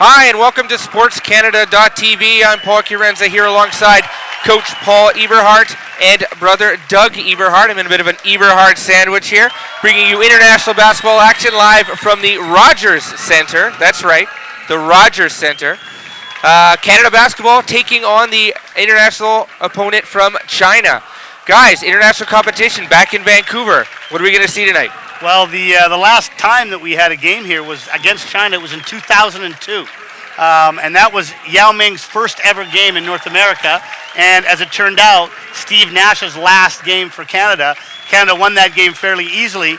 Hi, and welcome to SportsCanada.TV. I'm Paul Curenza here alongside Coach Paul Eberhardt and brother Doug Eberhardt. I'm in a bit of an Eberhardt sandwich here, bringing you international basketball action live from the Rogers Center. That's right, the Rogers Center. Canada basketball taking on the international opponent from China. Guys, international competition back in Vancouver. What are we going to see tonight? Well, the last time that we had a game here was against China. It was in 2002. And that was Yao Ming's first ever game in North America. And as it turned out, Steve Nash's last game for Canada. Canada won that game fairly easily.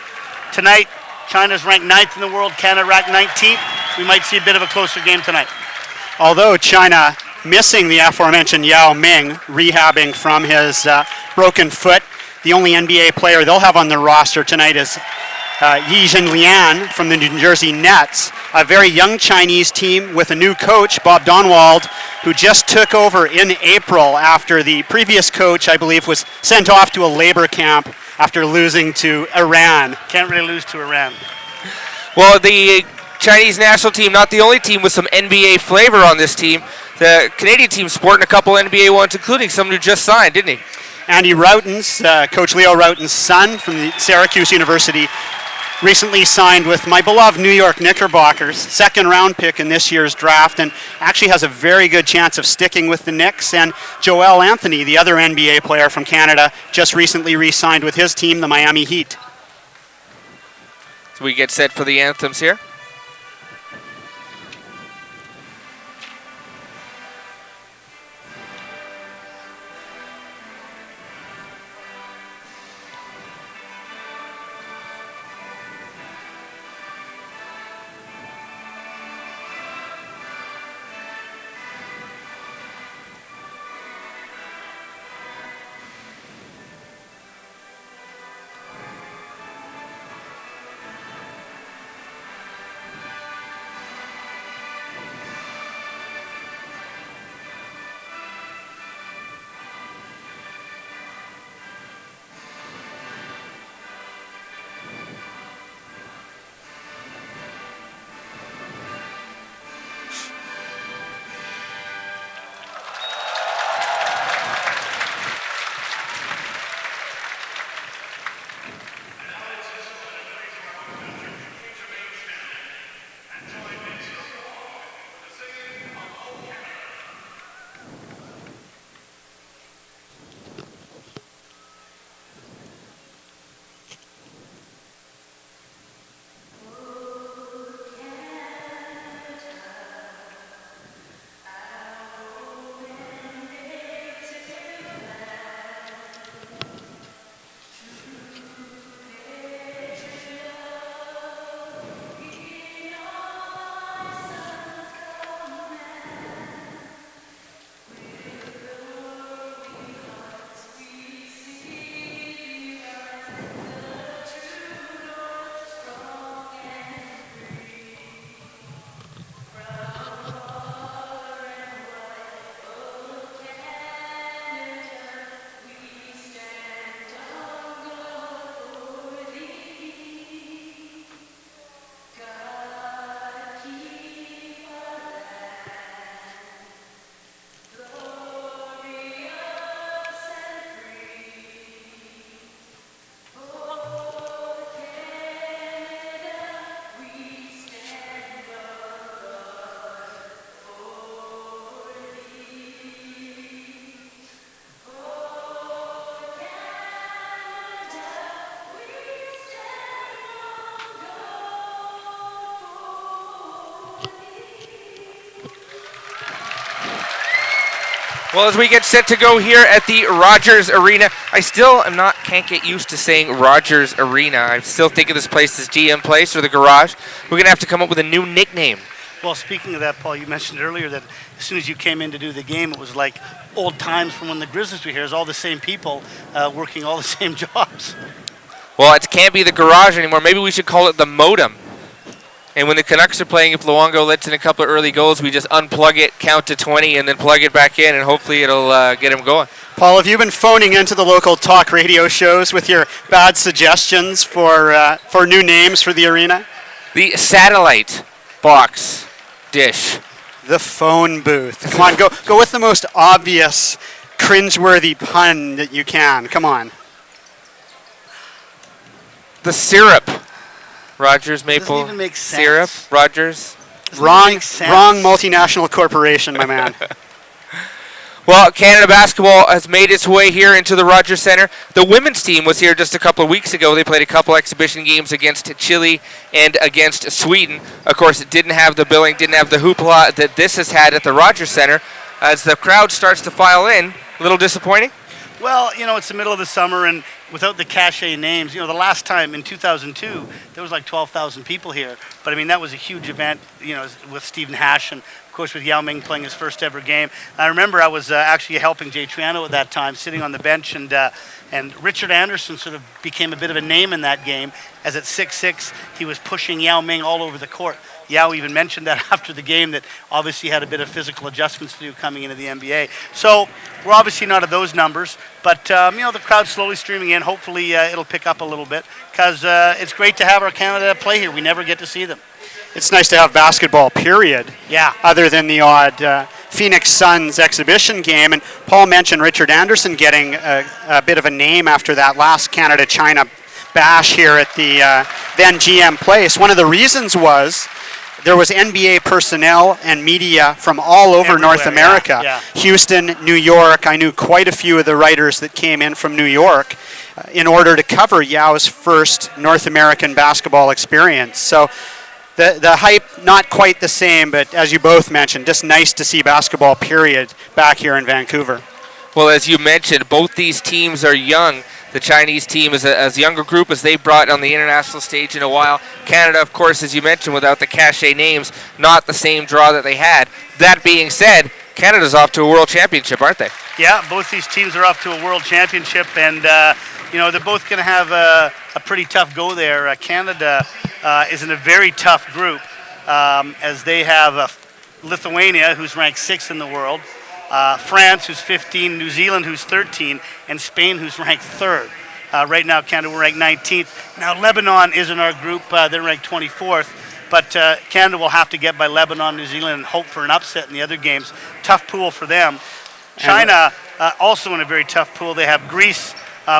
Tonight, China's ranked 9th in the world, Canada ranked 19th. We might see a bit of a closer game tonight. Although China missing the aforementioned Yao Ming, rehabbing from his broken foot, the only NBA player they'll have on their roster tonight is Yi Jianlian from the New Jersey Nets, a very young Chinese team with a new coach, Bob Donwald, who just took over in April after the previous coach, I believe, was sent off to a labor camp after losing to Iran. Can't really lose to Iran. Well, the Chinese national team, not the only team with some NBA flavor on this team. The Canadian team sporting a couple NBA ones, including someone who just signed, didn't he? Andy Routen's, Coach Leo Routen's son from the Syracuse University, recently signed with my beloved New York Knickerbockers, second-round pick in this year's draft, and actually has a very good chance of sticking with the Knicks. And Joel Anthony, the other NBA player from Canada, just recently re-signed with his team, the Miami Heat. So we get set for the anthems here. Well, as we get set to go here at the Rogers Arena, I still can't get used to saying Rogers Arena. I still think of this place as GM Place or the Garage. We're going to have to come up with a new nickname. Well, speaking of that, Paul, you mentioned earlier that as soon as you came in to do the game, it was like old times from when the Grizzlies were here. It was all the same people working all the same jobs. Well, it can't be the Garage anymore. Maybe we should call it the Modem. And when the Canucks are playing, if Luongo lets in a couple of early goals, we just unplug it, count to 20, and then plug it back in, and hopefully it'll get him going. Paul, have you been phoning into the local talk radio shows with your bad suggestions for new names for the arena? The Satellite Box Dish. The phone booth. Come on, go with the most obvious, cringeworthy pun that you can. Come on. The syrup. Rogers Maple Doesn't even make sense. syrup. Rogers. Wrong multinational corporation, my man. Well, Canada basketball has made its way here into the Rogers Centre. The women's team was here just a couple of weeks ago. They played a couple exhibition games against Chile and against Sweden. Of course, it didn't have the billing, didn't have the hoopla that this has had at the Rogers Centre. As the crowd starts to file in, a little disappointing? Well, it's the middle of the summer, and without the cachet names, the last time in 2002, there was like 12,000 people here. But, I mean, that was a huge event, with Stephen Hash and, of course, with Yao Ming playing his first ever game. I remember I was actually helping Jay Triano at that time, sitting on the bench, and Richard Anderson sort of became a bit of a name in that game, as at 6'6", he was pushing Yao Ming all over the court. Yao even mentioned that after the game, that obviously had a bit of physical adjustments to do coming into the NBA. So we're obviously not at those numbers, but the crowd's slowly streaming in. Hopefully it'll pick up a little bit, because it's great to have our Canada play here. We never get to see them. It's nice to have basketball, period. Yeah. Other than the odd Phoenix Suns exhibition game. And Paul mentioned Richard Anderson getting a bit of a name after that last Canada-China bash here at the then GM Place. One of the reasons was there was NBA personnel and media from all over North America. Yeah. Houston, New York. I knew quite a few of the writers that came in from New York in order to cover Yao's first North American basketball experience. So the hype, not quite the same, but as you both mentioned, just nice to see basketball, period, back here in Vancouver. Well, as you mentioned, both these teams are young. The Chinese team is a younger group as they brought on the international stage in a while. Canada, of course, as you mentioned, without the cachet names, not the same draw that they had. That being said, Canada's off to a world championship, aren't they? Yeah, both these teams are off to a world championship, and they're both going to have a pretty tough go there. Canada is in a very tough group, as they have Lithuania, who's ranked 6th in the world, France, who's 15, New Zealand, who's 13, and Spain, who's ranked 3rd. Right now, Canada, we're ranked 19th. Now, Lebanon is in our group. They're ranked 24th. But Canada will have to get by Lebanon, New Zealand, and hope for an upset in the other games. Tough pool for them. China, also in a very tough pool. They have Greece,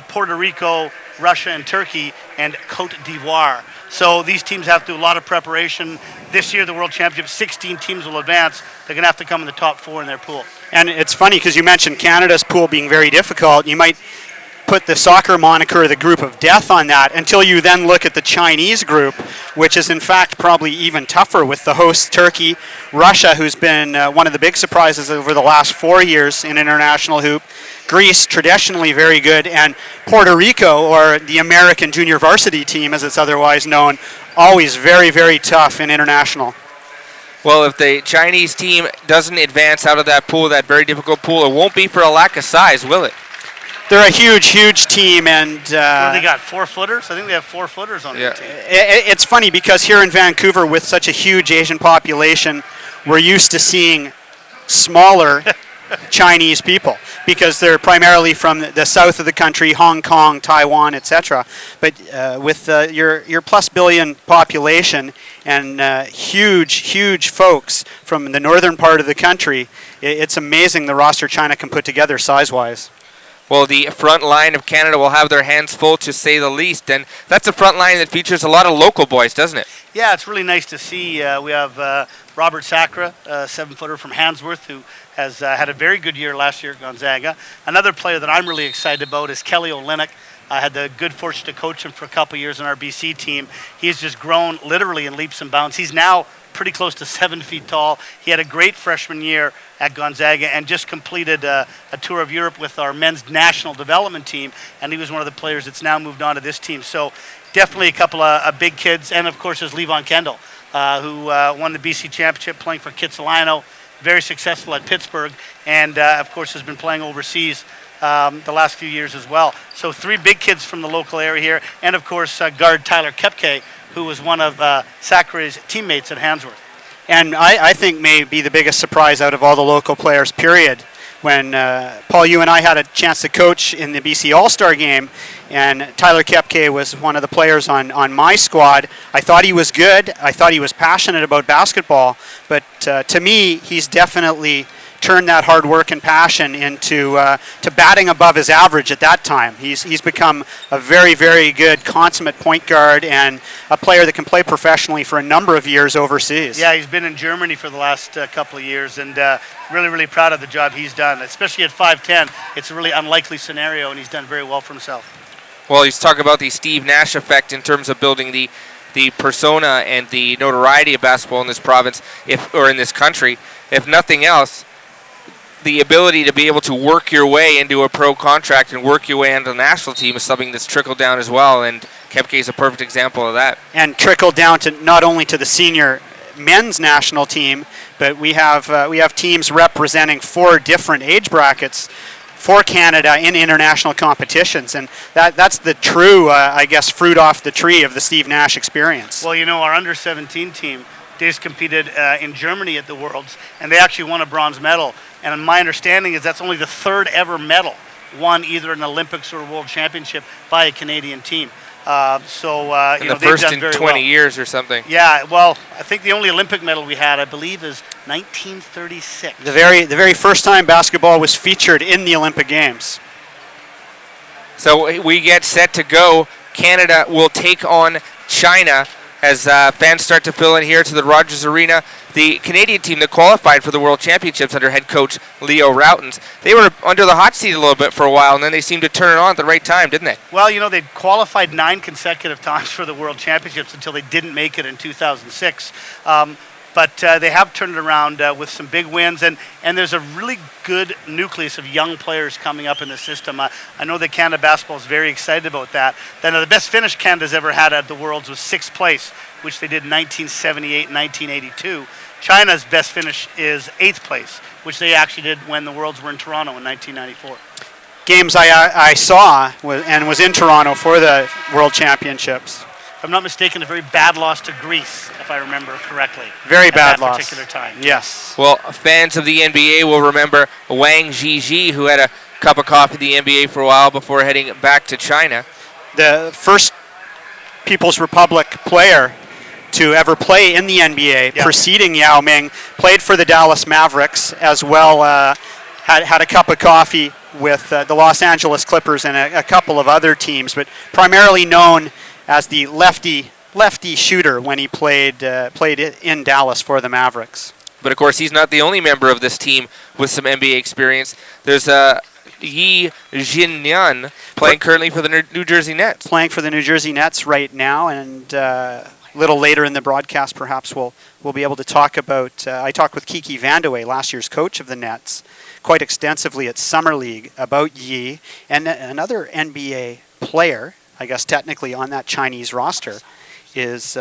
Puerto Rico, Russia, and Turkey, and Cote d'Ivoire. So these teams have to do a lot of preparation. This year, the World Championship, 16 teams will advance. They're going to have to come in the top 4 in their pool. And it's funny because you mentioned Canada's pool being very difficult. You might put the soccer moniker, the group of death, on that until you then look at the Chinese group, which is in fact probably even tougher with the host Turkey, Russia, who's been one of the big surprises over the last 4 years in international hoop, Greece, traditionally very good, and Puerto Rico, or the American junior varsity team as it's otherwise known, always very, very tough in international. Well, if the Chinese team doesn't advance out of that pool, that very difficult pool, it won't be for a lack of size, will it? They're a huge, huge team, and what do they got, 4-footers? I think they have 4-footers on their team. It's funny because here in Vancouver, with such a huge Asian population, we're used to seeing smaller Chinese people because they're primarily from the south of the country, Hong Kong, Taiwan, etc. But with your plus billion population and huge folks from the northern part of the country, it's amazing the roster China can put together size-wise. Well, the front line of Canada will have their hands full, to say the least, and that's a front line that features a lot of local boys, doesn't it? Yeah, it's really nice to see. We have Robert Sacra, 7-footer from Handsworth, who has had a very good year last year at Gonzaga. Another player that I'm really excited about is Kelly Olynyk. I had the good fortune to coach him for a couple years on our BC team. He's just grown literally in leaps and bounds. He's now pretty close to 7 feet tall. He had a great freshman year at Gonzaga and just completed a tour of Europe with our men's national development team, and he was one of the players that's now moved on to this team. So definitely a couple of big kids, and of course there's Levon Kendall, who won the BC championship playing for Kitsilano, very successful at Pittsburgh, and of course has been playing overseas the last few years as well. So 3 big kids from the local area here, and of course guard Tyler Kepke, who was one of Sacre's teammates at Handsworth. And I think may be the biggest surprise out of all the local players, period, when Paul, you and I had a chance to coach in the BC All-Star game, and Tyler Kepke was one of the players on my squad. I thought he was good. I thought he was passionate about basketball, but to me, he's definitely turned that hard work and passion into to batting above his average at that time. He's become a very, very good consummate point guard and a player that can play professionally for a number of years overseas. Yeah, he's been in Germany for the last couple of years, and really, really proud of the job he's done. Especially at 5'10", it's a really unlikely scenario, and he's done very well for himself. Well, he's talking about the Steve Nash effect in terms of building the persona and the notoriety of basketball in this province, or in this country. If nothing else, the ability to be able to work your way into a pro contract and work your way into the national team is something that's trickled down as well, and Kepke is a perfect example of that. And trickled down to not only to the senior men's national team, but we have teams representing 4 different age brackets for Canada in international competitions, and that's the true, I guess, fruit off the tree of the Steve Nash experience. Well, our under-17 team, they just competed in Germany at the Worlds, and they actually won a bronze medal. And my understanding is that's only the 3rd ever medal won either in the Olympics or a World Championship by a Canadian team. The first in 20 years or something. Yeah, well, I think the only Olympic medal we had, I believe, is 1936. The very first time basketball was featured in the Olympic Games. So we get set to go. Canada will take on China as fans start to fill in here to the Rogers Arena. The Canadian team that qualified for the World Championships under head coach Leo Routens, they were under the hot seat a little bit for a while, and then they seemed to turn it on at the right time, didn't they? Well, they qualified 9 consecutive times for the World Championships until they didn't make it in 2006. But they have turned it around with some big wins, and there's a really good nucleus of young players coming up in the system. I know that Canada basketball is very excited about that. Then the best finish Canada's ever had at the Worlds was 6th place, which they did in 1978 and 1982. China's best finish is 8th place, which they actually did when the Worlds were in Toronto in 1994. Games I saw and was in Toronto for the World Championships. If I'm not mistaken, a very bad loss to Greece, if I remember correctly. Very bad loss. At that particular time. Yes. Well, fans of the NBA will remember Wang Zhizhi, who had a cup of coffee in the NBA for a while before heading back to China. The first People's Republic player to ever play in the NBA, preceding Yao Ming, played for the Dallas Mavericks as well, had a cup of coffee with the Los Angeles Clippers and a couple of other teams, but primarily known as the lefty shooter when he played in Dallas for the Mavericks. But of course, he's not the only member of this team with some NBA experience. There's Yi Jinyan playing currently for the New Jersey Nets. Playing for the New Jersey Nets right now, and a little later in the broadcast, perhaps we'll be able to talk about. I talked with Kiki Vandeweghe, last year's coach of the Nets, quite extensively at Summer League about Yi, and another NBA player, I guess technically on that Chinese roster, is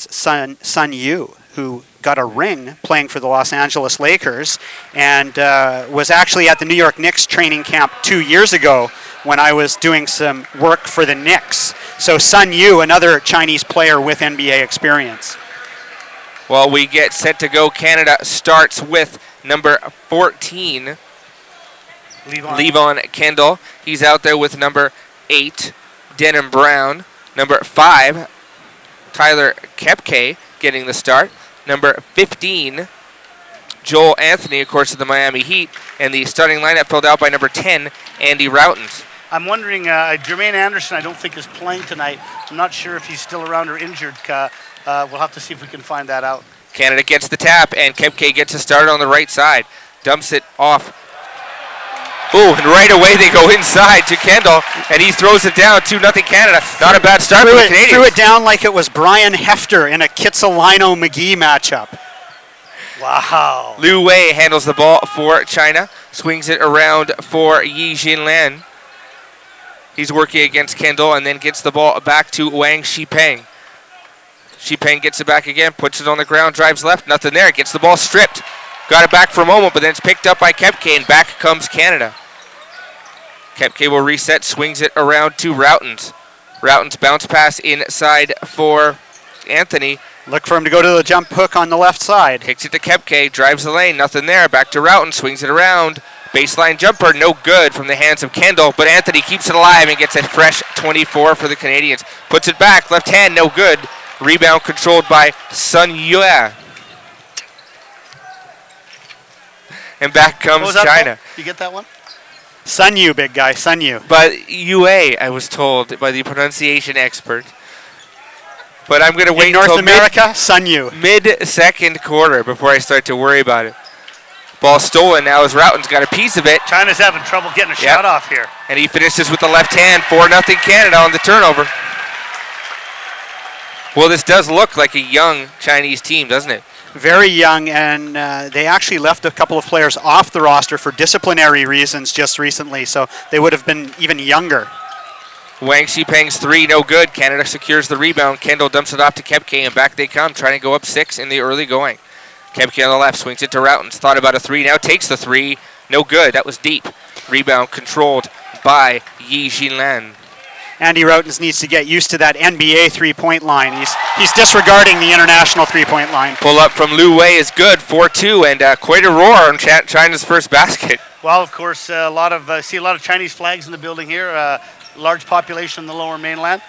Sun Yu, who got a ring playing for the Los Angeles Lakers and was actually at the New York Knicks training camp 2 years ago when I was doing some work for the Knicks. So Sun Yu, another Chinese player with NBA experience. Well, we get set to go. Canada starts with number 14, Levon Kendall. He's out there with number 8, Denham Brown. Number 5, Tyler Kepke getting the start. Number 15, Joel Anthony, of course, of the Miami Heat. And the starting lineup filled out by number 10, Andy Routens. I'm wondering, Jermaine Anderson I don't think is playing tonight. I'm not sure if he's still around or injured. We'll have to see if we can find that out. Canada gets the tap, and Kepke gets a start on the right side. Dumps it off. Ooh, and right away they go inside to Kendall, and he throws it down, 2-0 Canada. Not a bad start for the Canadians. Threw it down like it was Brian Hefter in a Kitsilano-McGee matchup. Wow. Liu Wei handles the ball for China, swings it around for Yi Jinlian. He's working against Kendall and then gets the ball back to Wang Shipeng. Shipeng gets it back again, puts it on the ground, drives left, nothing there, gets the ball stripped. Got it back for a moment, but then it's picked up by Kepke, and back comes Canada. Kepke will reset, swings it around to Routens. Routens bounce pass inside for Anthony. Look for him to go to the jump hook on the left side. Kicks it to Kepke, drives the lane, nothing there. Back to Routens, swings it around. Baseline jumper, no good from the hands of Kendall, but Anthony keeps it alive and gets a fresh 24 for the Canadians. Puts it back, left hand, no good. Rebound controlled by Sun Yue. And back comes China. You get that one? Sun Yu, big guy, Sun Yu. But Yue, I was told by the pronunciation expert. But I'm going to wait in North until America, Sun Yu. mid-second quarter before I start to worry about it. Ball stolen now as Roughton's got a piece of it. China's having trouble getting a shot off here. And he finishes with the left hand, 4-0 Canada on the turnover. Well, this does look like a young Chinese team, doesn't it? Very young, and they actually left a couple of players off the roster for disciplinary reasons just recently, so they would have been even younger. Wang Shipeng's three, no good. Canada secures the rebound. Kendall dumps it off to Kepke, and back they come, trying to go up 6 in the early going. Kepke on the left, swings it to Roughton's. Thought about a three, now takes the three. No good, that was deep. Rebound controlled by Yi Jinlan. Andy Roughton needs to get used to that NBA three-point line. He's disregarding the international three-point line. Pull up from Lu Wei is good, 4-2, and quite a roar on China's first basket. Well, of course, see a lot of Chinese flags in the building here. Large population in the Lower Mainland.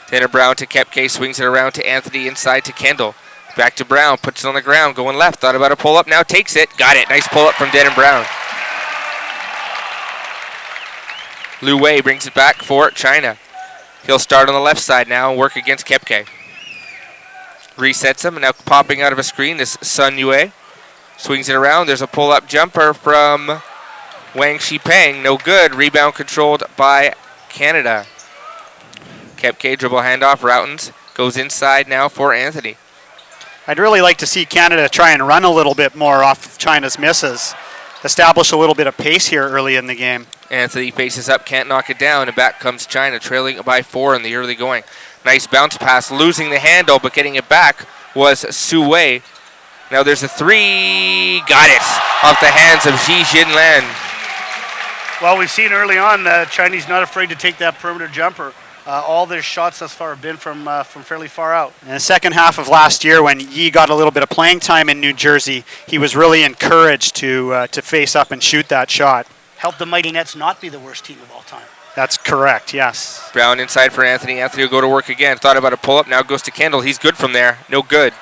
Tanner Brown to Kepke, swings it around to Anthony, inside to Kendall. Back to Brown, puts it on the ground, going left. Thought about a pull-up, now takes it. Got it. Nice pull-up from Denham Brown. Lu Wei brings it back for China. He'll start on the left side now and work against Kepke. Resets him, and now popping out of a screen is Sun Yue. Swings it around. There's a pull-up jumper from Wang Shipeng. No good. Rebound controlled by Canada. Kepke dribble handoff. Roughton's goes inside now for Anthony. I'd really like to see Canada try and run a little bit more off of China's misses. Establish a little bit of pace here early in the game. Anthony faces up, can't knock it down, and back comes China, trailing by 4 in the early going. Nice bounce pass, losing the handle, but getting it back was Su Wei. Now there's a three, got it, off the hands of Ji Jinlan. Well, we've seen early on Chinese not afraid to take that perimeter jumper. All their shots thus far have been from fairly far out. In the second half of last year, when Yi got a little bit of playing time in New Jersey, he was really encouraged to face up and shoot that shot. Helped the Mighty Nets not be the worst team of all time. That's correct, yes. Brown inside for Anthony. Anthony will go to work again. Thought about a pull-up, now goes to Kendall. He's good from there, no good.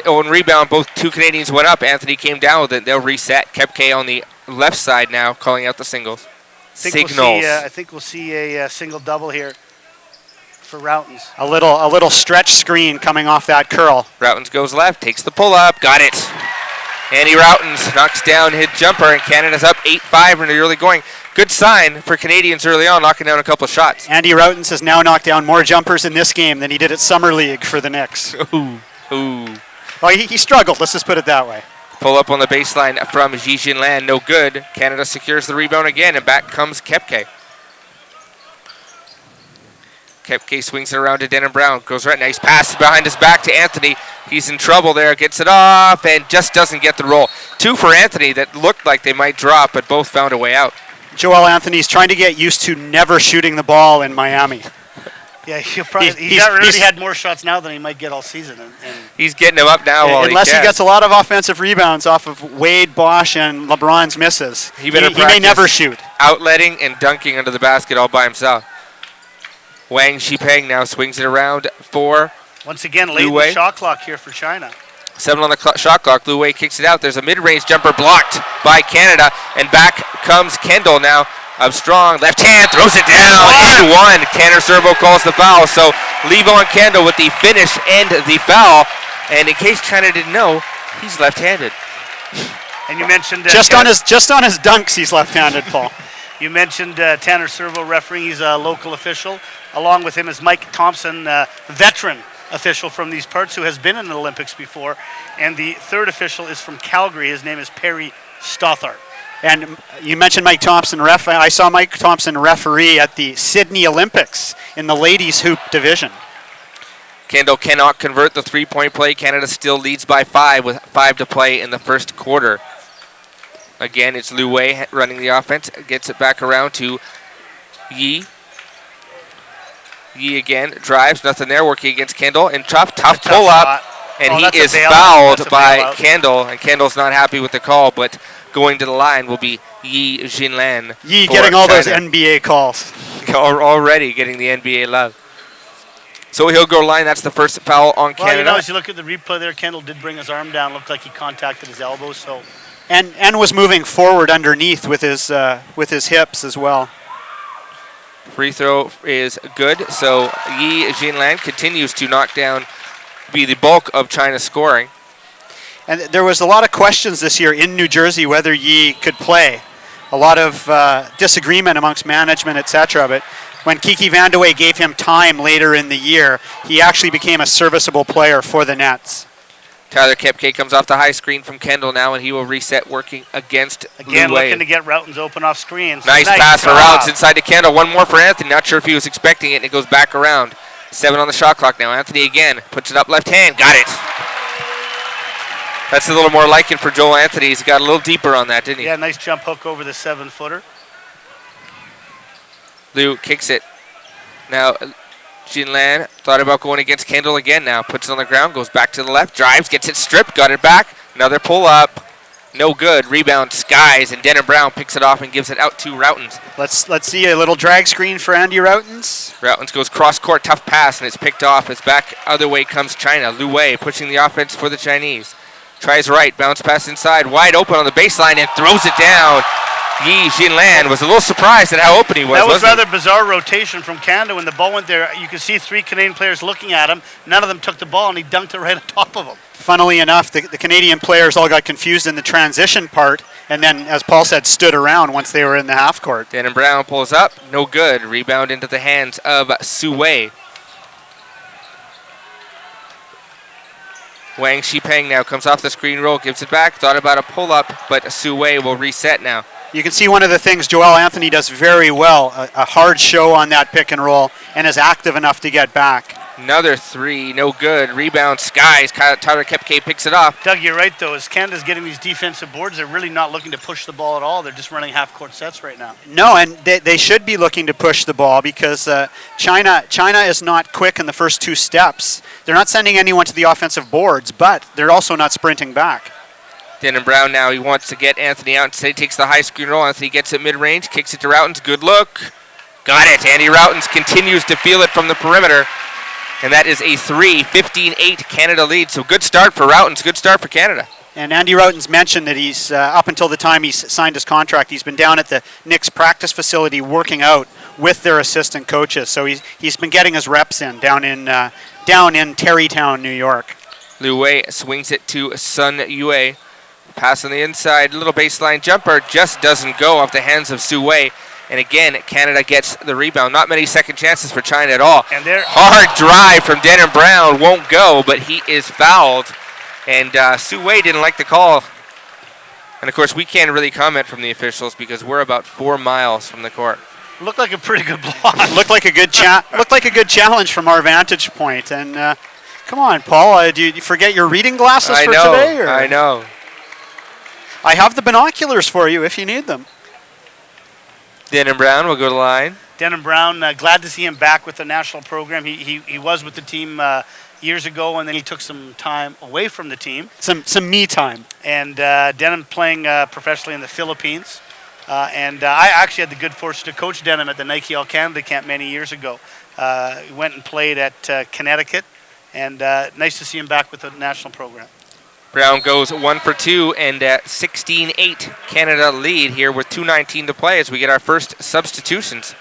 On rebound, both two Canadians went up. Anthony came down with it. They'll reset. Kepke on the left side now, calling out the singles. I think we'll see a single-double here for Roughton's. A little stretch screen coming off that curl. Roughton's goes left, takes the pull-up, got it. Andy Roughton's knocks down his jumper, and Canada's up 8-5 in the early going. Good sign for Canadians early on, knocking down a couple of shots. Andy Roughton has now knocked down more jumpers in this game than he did at Summer League for the Knicks. Ooh. Well, he struggled, let's just put it that way. Pull up on the baseline from Ji Jinlan, no good. Canada secures the rebound again, and back comes Kepke. Kepke swings it around to Denham Brown. Goes right, nice pass behind his back to Anthony. He's in trouble there, gets it off, and just doesn't get the roll. Two for Anthony that looked like they might drop, but both found a way out. Joel Anthony's trying to get used to never shooting the ball in Miami. Yeah, he's already had more shots now than he might get all season. And he's getting them up now while unless he gets a lot of offensive rebounds off of Wade, Bosch, and LeBron's misses. He may never shoot. Outletting and dunking under the basket all by himself. Wang Shipeng now swings it around for once again late in the shot clock here for China. 7 on the shot clock. Lu Wei kicks it out. There's a mid-range jumper blocked by Canada, and back comes Kendall now. Up strong, left hand, throws it down, and one. Tanner Servo calls the foul, so Levon Kendall with the finish and the foul. And in case China didn't know, he's left-handed. And you mentioned just on his dunks, he's left-handed, Paul. You mentioned Tanner Servo refereeing. He's a local official. Along with him is Mike Thompson, veteran official from these parts who has been in the Olympics before. And the third official is from Calgary. His name is Perry Stothart. And you mentioned Mike Thompson. I saw Mike Thompson referee at the Sydney Olympics in the ladies hoop division. Kendall cannot convert the three-point play. Canada still leads by 5 with 5 to play in the first quarter. Again, it's Lu Wei running the offense. Gets it back around to Yi. Yi again drives, nothing there, working against Kendall. And tough pull-up. And that's he a is bailout. fouled That's a by bailout. Kendall, and Kendall's not happy with the call, but going to the line will be Yi Jinlan. Yi for getting all those China. NBA calls. Already getting the NBA love. So he'll go line. That's the first foul on Well, Canada. as you look at the replay there, Kendall did bring his arm down. Looked like he contacted his elbow. So And was moving forward underneath with his hips as well. Free throw is good. So Yi Jinlan continues to knock down, be the bulk of China's scoring. And there was a lot of questions this year in New Jersey whether Yi could play. A lot of disagreement amongst management, etc. But when Kiki Vandeweghe gave him time later in the year, he actually became a serviceable player for the Nets. Tyler Kepke comes off the high screen from Kendall now, and he will reset working against again, Liu Wei. looking to get Routens open off screens. Nice pass for job. Routens inside to Kendall. One more for Anthony. Not sure if he was expecting it, and it goes back around. 7 on the shot clock now. Anthony again puts it up left hand. Got it. That's a little more like it for Joel Anthony. He's got a little deeper on that, didn't he? Yeah, nice jump hook over the 7-footer. Liu kicks it. Now, Jinlan thought about going against Kendall again now. Puts it on the ground, goes back to the left, drives, gets it stripped, got it back. Another pull up. No good. Rebound Skies, and Denham Brown picks it off and gives it out to Routens. Let's see a little drag screen for Andy Routens. Routens goes cross court, tough pass, and it's picked off. It's back other way comes China. Liu Wei pushing the offense for the Chinese. Tries right, bounce pass inside, wide open on the baseline, and throws it down. Yi Jinlan was a little surprised at how open he was. That was wasn't rather bizarre rotation from Canada when the ball went there. You could see 3 Canadian players looking at him. None of them took the ball, and he dunked it right on top of them. Funnily enough, the Canadian players all got confused in the transition part, and then, as Paul said, stood around once they were in the half court. Denham Brown pulls up, no good. Rebound into the hands of Su Wei. Wang Shipeng now comes off the screen roll, gives it back, thought about a pull-up, but Su Wei will reset now. You can see one of the things Joel Anthony does very well, a hard show on that pick and roll, and is active enough to get back. Another 3, no good. Rebound Skies, Tyler Kepke picks it off. Doug, you're right, though. As Canada's getting these defensive boards, they're really not looking to push the ball at all. They're just running half-court sets right now. No, and they should be looking to push the ball because China is not quick in the first 2 steps. They're not sending anyone to the offensive boards, but they're also not sprinting back. Denham Brown now, he wants to get Anthony out. Instead, he takes the high screen roll. Anthony gets it mid-range, kicks it to Routens. Good look. Got it. Andy Routens continues to feel it from the perimeter. And that is a 3, 15-8 Canada lead. So good start for Routens, good start for Canada. And Andy Routens mentioned that he's, up until the time he's signed his contract, he's been down at the Knicks practice facility working out with their assistant coaches. So he's been getting his reps in down in Terrytown, New York. Liu Wei swings it to Sun Yue. Pass on the inside, little baseline jumper, just doesn't go off the hands of Su Wei. And again, Canada gets the rebound. Not many second chances for China at all. And they're hard drive from Denham Brown, won't go, but he is fouled. And Su Wei didn't like the call. And of course, we can't really comment from the officials because we're about 4 miles from the court. looked like a pretty good block. Looked like a good challenge from our vantage point. And come on, Paul, do you forget your reading glasses for today? Or? I know. I have the binoculars for you if you need them. Denham Brown will go to line. Denham Brown, glad to see him back with the national program. He was with the team years ago, and then he took some time away from the team. Some me time. And Denham playing professionally in the Philippines. And I actually had the good fortune to coach Denham at the Nike All Canada camp many years ago. He went and played at Connecticut, and nice to see him back with the national program. Brown goes 1 for 2, and 16-8 Canada lead here with 2:19 to play as we get our first substitutions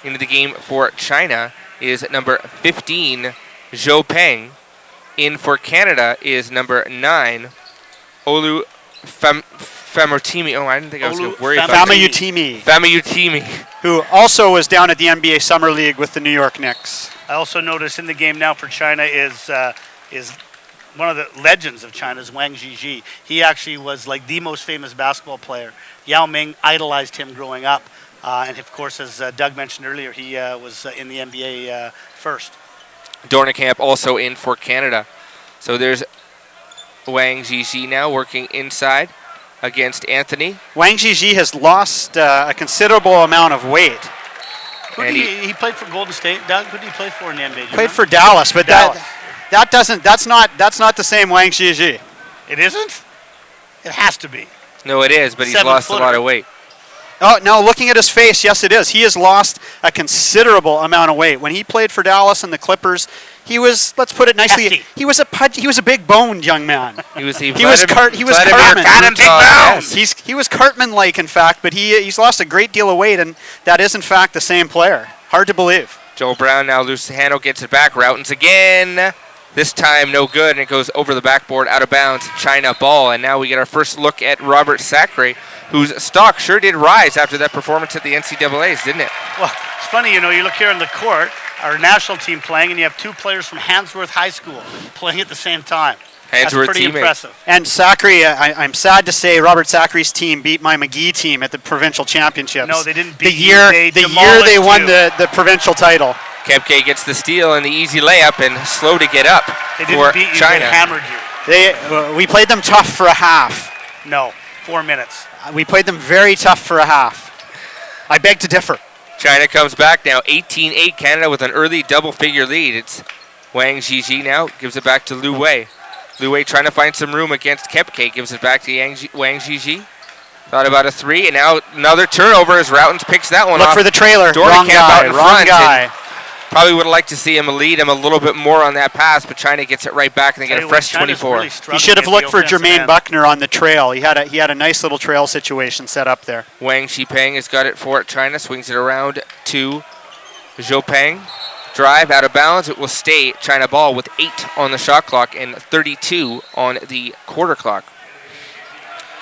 into the game for China is number 15, Zhou Peng. In for Canada is number 9, Olu Famutimi. Oh, I didn't think I was going to worry about that. Famutimi. Who also was down at the NBA Summer League with the New York Knicks. I also noticed in the game now for China is one of the legends of China's Wang Zhizhi. He actually was like the most famous basketball player. Yao Ming idolized him growing up. And of course, as Doug mentioned earlier, he was in the NBA first. Dornekamp also in for Canada. So there's Wang Zhizhi now working inside against Anthony. Wang Zhizhi has lost a considerable amount of weight. He played for Golden State. Doug, who did he play for in the NBA? Played for Dallas, but That's not the same Wang Zhizhi. It isn't? It has to be. No, it is, but he's lost a lot of weight. Oh, no, looking at his face, yes, it is. He has lost a considerable amount of weight. When he played for Dallas and the Clippers, he was, let's put it nicely, Hefty. he was a big-boned young man. He was Cartman. He was Cartman-like, in fact, but he's lost a great deal of weight, and that is, in fact, the same player. Hard to believe. Joel Brown now loses the handle, gets it back. Routens again. This time no good, and it goes over the backboard, out of bounds. China ball, and now we get our first look at Robert Sacre, whose stock sure did rise after that performance at the NCAAs, didn't it? Well, it's funny, you look here in the court, our national team playing, and you have two players from Handsworth High School playing at the same time. That's pretty impressive. And Sacre, I'm sad to say, Robert Sacre's team beat my McGee team at the provincial championships. No, they didn't beat the year they won the provincial title. Kepke gets the steal and the easy layup and slow to get up They for didn't beat you, China. they hammered you. We played them tough for a half. No, 4 minutes. We played them very tough for a half. I beg to differ. China comes back now, 18-8 Canada with an early double-figure lead. It's Wang Zhizhi now, gives it back to Lu Wei. Lu Wei trying to find some room against Kepke, gives it back to Wang Zhizhi. Thought about a three, and now another turnover as Routens picks that one off. Look for the trailer. Wrong guy. Probably would have liked to see him lead him a little bit more on that pass, but China gets it right back, and they get a fresh 24. Really he should have looked for Jermaine Buckner on the trail. He had a nice little trail situation set up there. Wang Shipeng has got it for China, swings it around to Zhou Peng. Drive out of bounds. It will stay China ball with 8 on the shot clock and 32 on the quarter clock.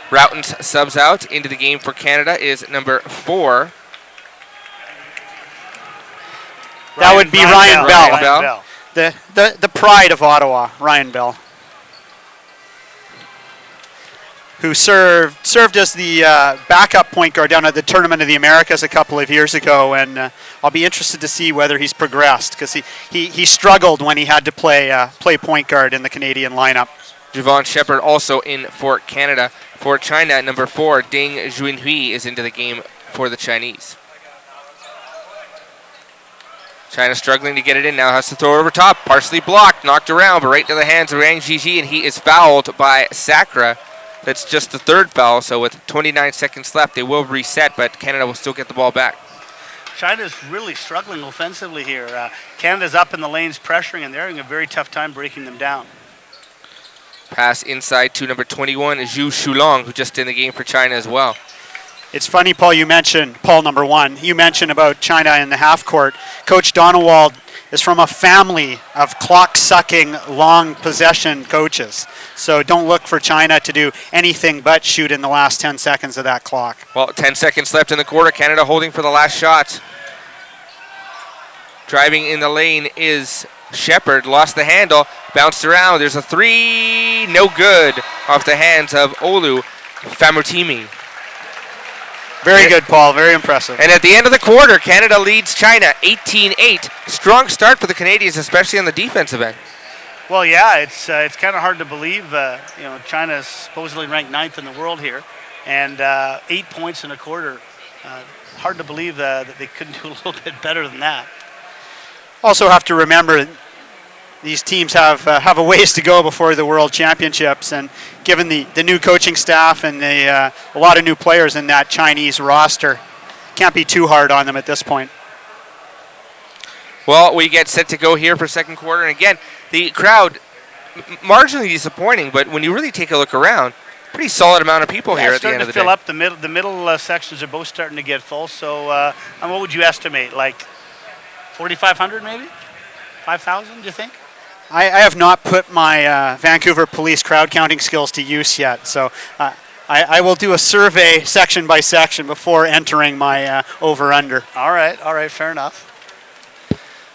Routens subs out. Into the game for Canada is number 4. That would be Ryan Bell. The pride of Ottawa, Ryan Bell, who served as the backup point guard down at the Tournament of the Americas a couple of years ago, and I'll be interested to see whether he's progressed, because he struggled when he had to play point guard in the Canadian lineup. Javon Shepard also in for Canada. For China, number 4, Ding Junhui is into the game for the Chinese. China struggling to get it in now, has to throw it over top. Partially blocked, knocked around, but right to the hands of Wang Zhizhi, and he is fouled by Sacre. That's just the 3rd foul, so with 29 seconds left, they will reset, but Canada will still get the ball back. China's really struggling offensively here. Canada's up in the lanes pressuring, and they're having a very tough time breaking them down. Pass inside to number 21, Zhu Shulong, who just in the game for China as well. It's funny, Paul, you mentioned, Paul number 1, you mentioned about China in the half court. Coach Donewald is from a family of clock-sucking, long possession coaches. So don't look for China to do anything but shoot in the last 10 seconds of that clock. Well, 10 seconds left in the quarter. Canada holding for the last shot. Driving in the lane is Shepard. Lost the handle. Bounced around. There's a 3. No good off the hands of Olu Famutimi. Very good, Paul. Very impressive. And at the end of the quarter, Canada leads China 18-8. Strong start for the Canadians, especially on the defensive end. Well, yeah, it's kind of hard to believe. China is supposedly ranked 9th in the world here, and 8 points in a quarter. Hard to believe that they couldn't do a little bit better than that. Also have to remember, these teams have a ways to go before the World Championships, and given the new coaching staff and a lot of new players in that Chinese roster, can't be too hard on them at this point. Well, we get set to go here for second quarter, and again, the crowd, marginally disappointing, but when you really take a look around, pretty solid amount of people here at the end of the day. Starting to fill up. The middle sections are both starting to get full, so what would you estimate, like 4,500 maybe? 5,000, do you think? I have not put my Vancouver Police crowd counting skills to use yet, so I will do a survey section by section before entering my over-under. All right, fair enough.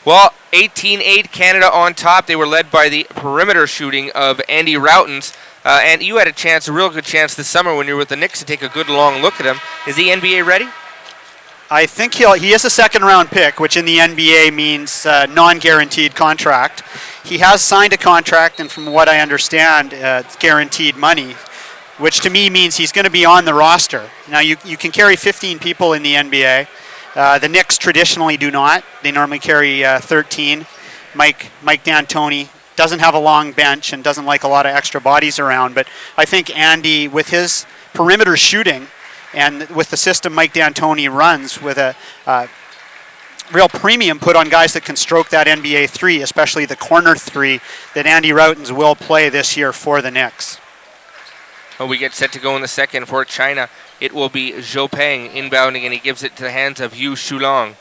Well, 18-8 Canada on top. They were led by the perimeter shooting of Andy Routens. And you had a real good chance this summer when you were with the Knicks to take a good long look at him. Is the NBA ready? I think he is a second-round pick, which in the NBA means non-guaranteed contract. He has signed a contract, and from what I understand, it's guaranteed money, which to me means he's going to be on the roster. Now, you can carry 15 people in the NBA. The Knicks traditionally do not. They normally carry 13. Mike D'Antoni doesn't have a long bench and doesn't like a lot of extra bodies around. But I think Andy, with his perimeter shooting and with the system Mike D'Antoni runs, with a real premium put on guys that can stroke that NBA three, especially the corner three that Andy Routens will play this year for the Knicks. Well, we get set to go in the second for China. It will be Zhou Peng inbounding, and he gives it to the hands of Yu Shulong.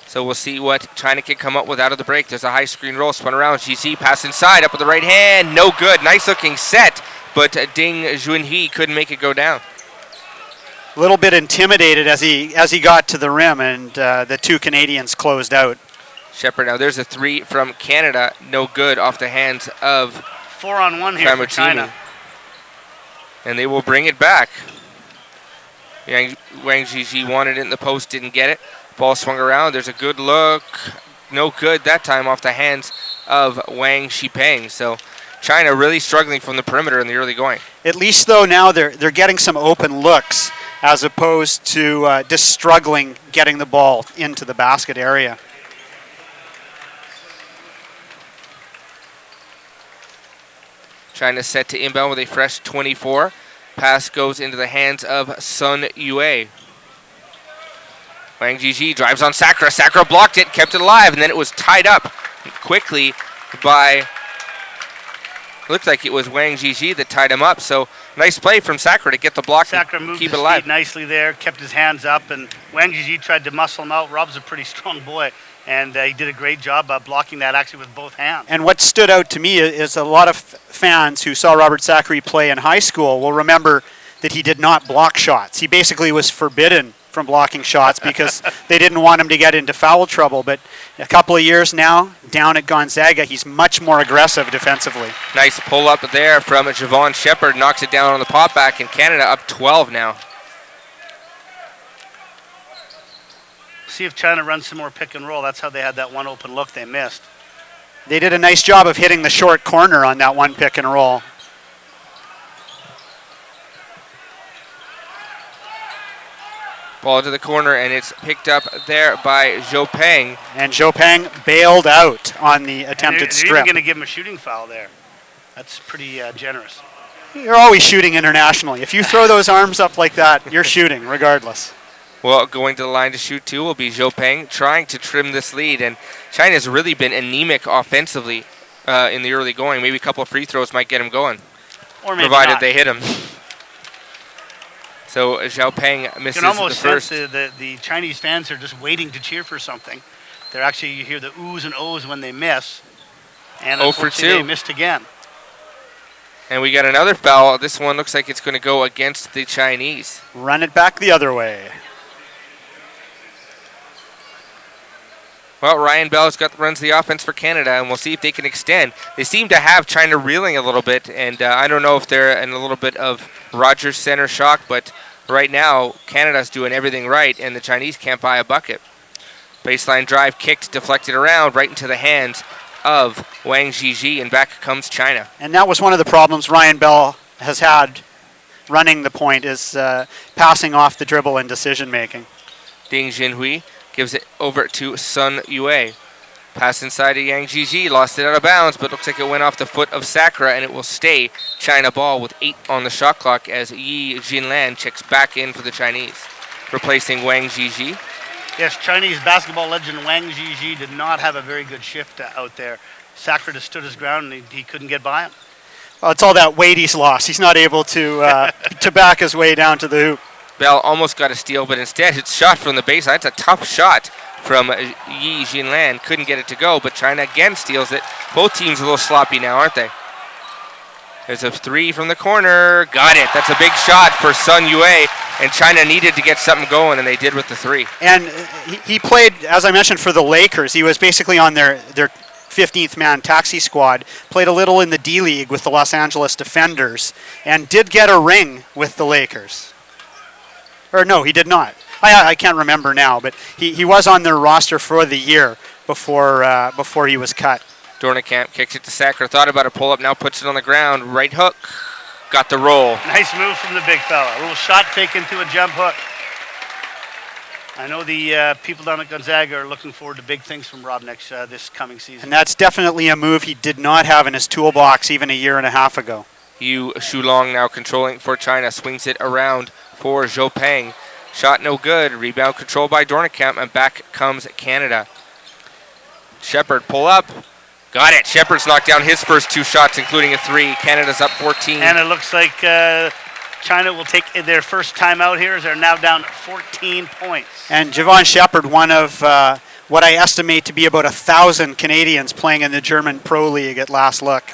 So we'll see what China can come up with out of the break. There's a high screen roll, spun around. GC pass inside, up with the right hand. No good. Nice looking set, but Ding Junhee couldn't make it go down. A little bit intimidated as he got to the rim, and the two Canadians closed out. Shepard, now there's a three from Canada. No good off the hands of 4-on-1 here for China. And they will bring it back. Wang Zhizhi wanted it in the post, didn't get it. Ball swung around. There's a good look. No good that time off the hands of Wang Shipeng. So China really struggling from the perimeter in the early going. At least, though, now they're getting some open looks as opposed to just struggling getting the ball into the basket area. China set to inbound with a fresh 24. Pass goes into the hands of Sun Yue. Wang Zhizhi drives on Sakura. Sakura blocked it, kept it alive, and then it was tied up quickly by, looked like it was Wang Zhizhi that tied him up. So nice play from Sakura to get the block Sakura and moved keep his it alive. feet nicely there, kept his hands up, and Wang Zhizhi tried to muscle him out. Rob's a pretty strong boy, and he did a great job blocking that actually with both hands. And what stood out to me is a lot of fans who saw Robert Zachary play in high school will remember that he did not block shots. He basically was forbidden from blocking shots because they didn't want him to get into foul trouble. But a couple of years now, down at Gonzaga, he's much more aggressive defensively. Nice pull up there from Javon Shepard, knocks it down on the pop back, and Canada up 12 now. See if China runs some more pick and roll. That's how they had that one open look they missed. They did a nice job of hitting the short corner on that one pick and roll. Ball to the corner, and it's picked up there by Zhou Peng. And Zhou Peng bailed out on the attempted They're strip. even going to give him a shooting foul there. That's pretty generous. You're always shooting internationally. If you throw those arms up like that, you're shooting regardless. Well, going to the line to shoot two will be Zhou Peng, trying to trim this lead. And China's really been anemic offensively in the early going. Maybe a couple of free throws might get him going, or maybe provided not. they hit him. So Zhou Peng misses you can almost the first. sense the Chinese fans are just waiting to cheer for something. They're actually, you hear the oohs and ohs when they miss. And 0 for 2. They missed again. And we got another foul. This one looks like it's going to go against the Chinese. Run it back the other way. Well, Ryan Bell's runs the offense for Canada, and we'll see if they can extend. They seem to have China reeling a little bit, and I don't know if they're in a little bit of Rogers Center shock, but right now Canada's doing everything right, and the Chinese can't buy a bucket. Baseline drive kicked, deflected around, right into the hands of Wang Zhizhi, and back comes China. And that was one of the problems Ryan Bell has had running the point, is passing off the dribble and decision making. Ding Junhee gives it over to Sun Yue. Pass inside to Yang Zhizhi, lost it out of bounds, but looks like it went off the foot of Sakura, and it will stay China ball with 8 on the shot clock as Yi Jinlan checks back in for the Chinese, replacing Wang Zhizhi. Yes, Chinese basketball legend Wang Zhizhi did not have a very good shift out there. Sakura just stood his ground, and he couldn't get by him. Well, it's all that weight he's lost. He's not able to to back his way down to the hoop. Bell almost got a steal, but instead it's shot from the baseline. It's a tough shot from Yi Jinlan. Couldn't get it to go, but China again steals it. Both teams a little sloppy now, aren't they? There's a 3 from the corner. Got it. That's a big shot for Sun Yue, and China needed to get something going, and they did with the 3. And he played, as I mentioned, for the Lakers. He was basically on their 15th man taxi squad, played a little in the D-League with the Los Angeles Defenders, and did get a ring with the Lakers. Or no, he did not. I can't remember now, but he was on their roster for the year before he was cut. Dornekamp kicks it to Sakura. Thought about a pull-up, now puts it on the ground. Right hook. Got the roll. Nice move from the big fella. A little shot fake into a jump hook. I know the people down at Gonzaga are looking forward to big things from Rob next this coming season. And that's definitely a move he did not have in his toolbox even a year and a half ago. Yu Shulong now controlling for China, swings it around for Zhou Peng. Shot no good, rebound controlled by Dornekamp, and back comes Canada. Shepard pull up, got it. Shepard's knocked down his first 2 shots, including a 3. Canada's up 14. And it looks like China will take their first timeout here as they're now down 14 points. And Javon Shepard, one of what I estimate to be about 1,000 Canadians playing in the German Pro League at last look.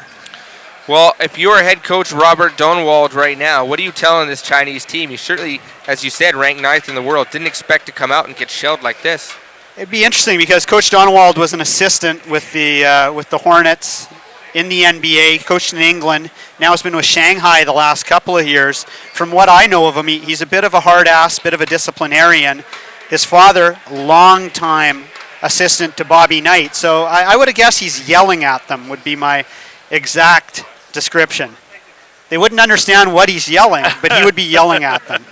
Well, if you're head coach Robert Donwald right now, what are you telling this Chinese team? You certainly, as you said, ranked 9th in the world. Didn't expect to come out and get shelled like this. It'd be interesting because Coach Donwald was an assistant with the Hornets in the NBA, coached in England. Now has been with Shanghai the last couple of years. From what I know of him, he's a bit of a hard ass, bit of a disciplinarian. His father, long-time assistant to Bobby Knight. So I would have guessed he's yelling at them would be my exact description. They wouldn't understand what he's yelling, but he would be yelling at them.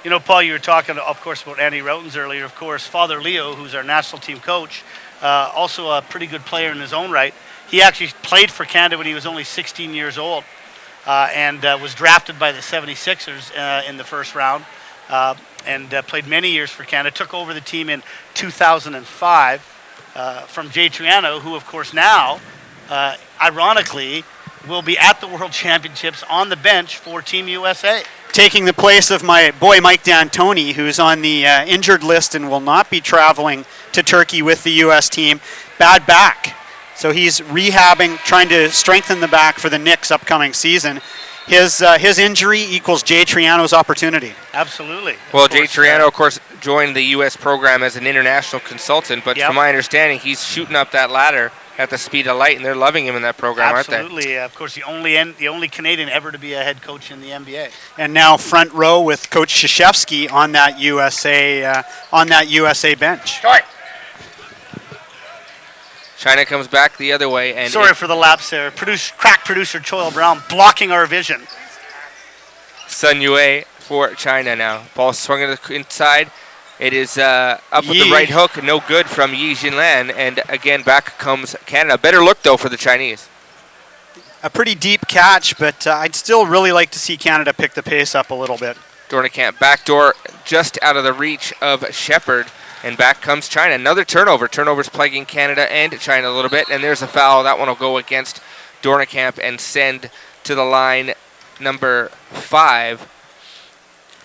You know, Paul, you were talking, of course, about Andy Routens earlier. Of course, Father Leo, who's our national team coach, also a pretty good player in his own right. He actually played for Canada when he was only 16 years old and was drafted by the 76ers in the first round and played many years for Canada. Took over the team in 2005 from Jay Triano, who, of course, now, ironically, will be at the World Championships on the bench for Team USA. Taking the place of my boy Mike D'Antoni, who's on the injured list and will not be traveling to Turkey with the U.S. team. Bad back. So he's rehabbing, trying to strengthen the back for the Knicks' upcoming season. His injury equals Jay Triano's opportunity. Absolutely. Well, Jay Triano, of course, joined the U.S. program as an international consultant, but from my understanding, he's shooting up that ladder at the speed of light, and they're loving him in that program, aren't they? Absolutely. Of course, the only Canadian ever to be a head coach in the NBA. And now front row with Coach Krzyzewski on that USA bench. Sorry. China comes back the other way, and sorry for the lapse there. Crack producer Choyle Brown blocking our vision. Sun Yue for China now. Ball swung inside. It is up with the right hook. No good from Yi Jinlan. And again, back comes Canada. Better look, though, for the Chinese. A pretty deep catch, but I'd still really like to see Canada pick the pace up a little bit. Dornekamp backdoor just out of the reach of Shepard. And back comes China. Another turnover. Turnovers plaguing Canada and China a little bit. And there's a foul. That one will go against Dornekamp and send to the line number 5.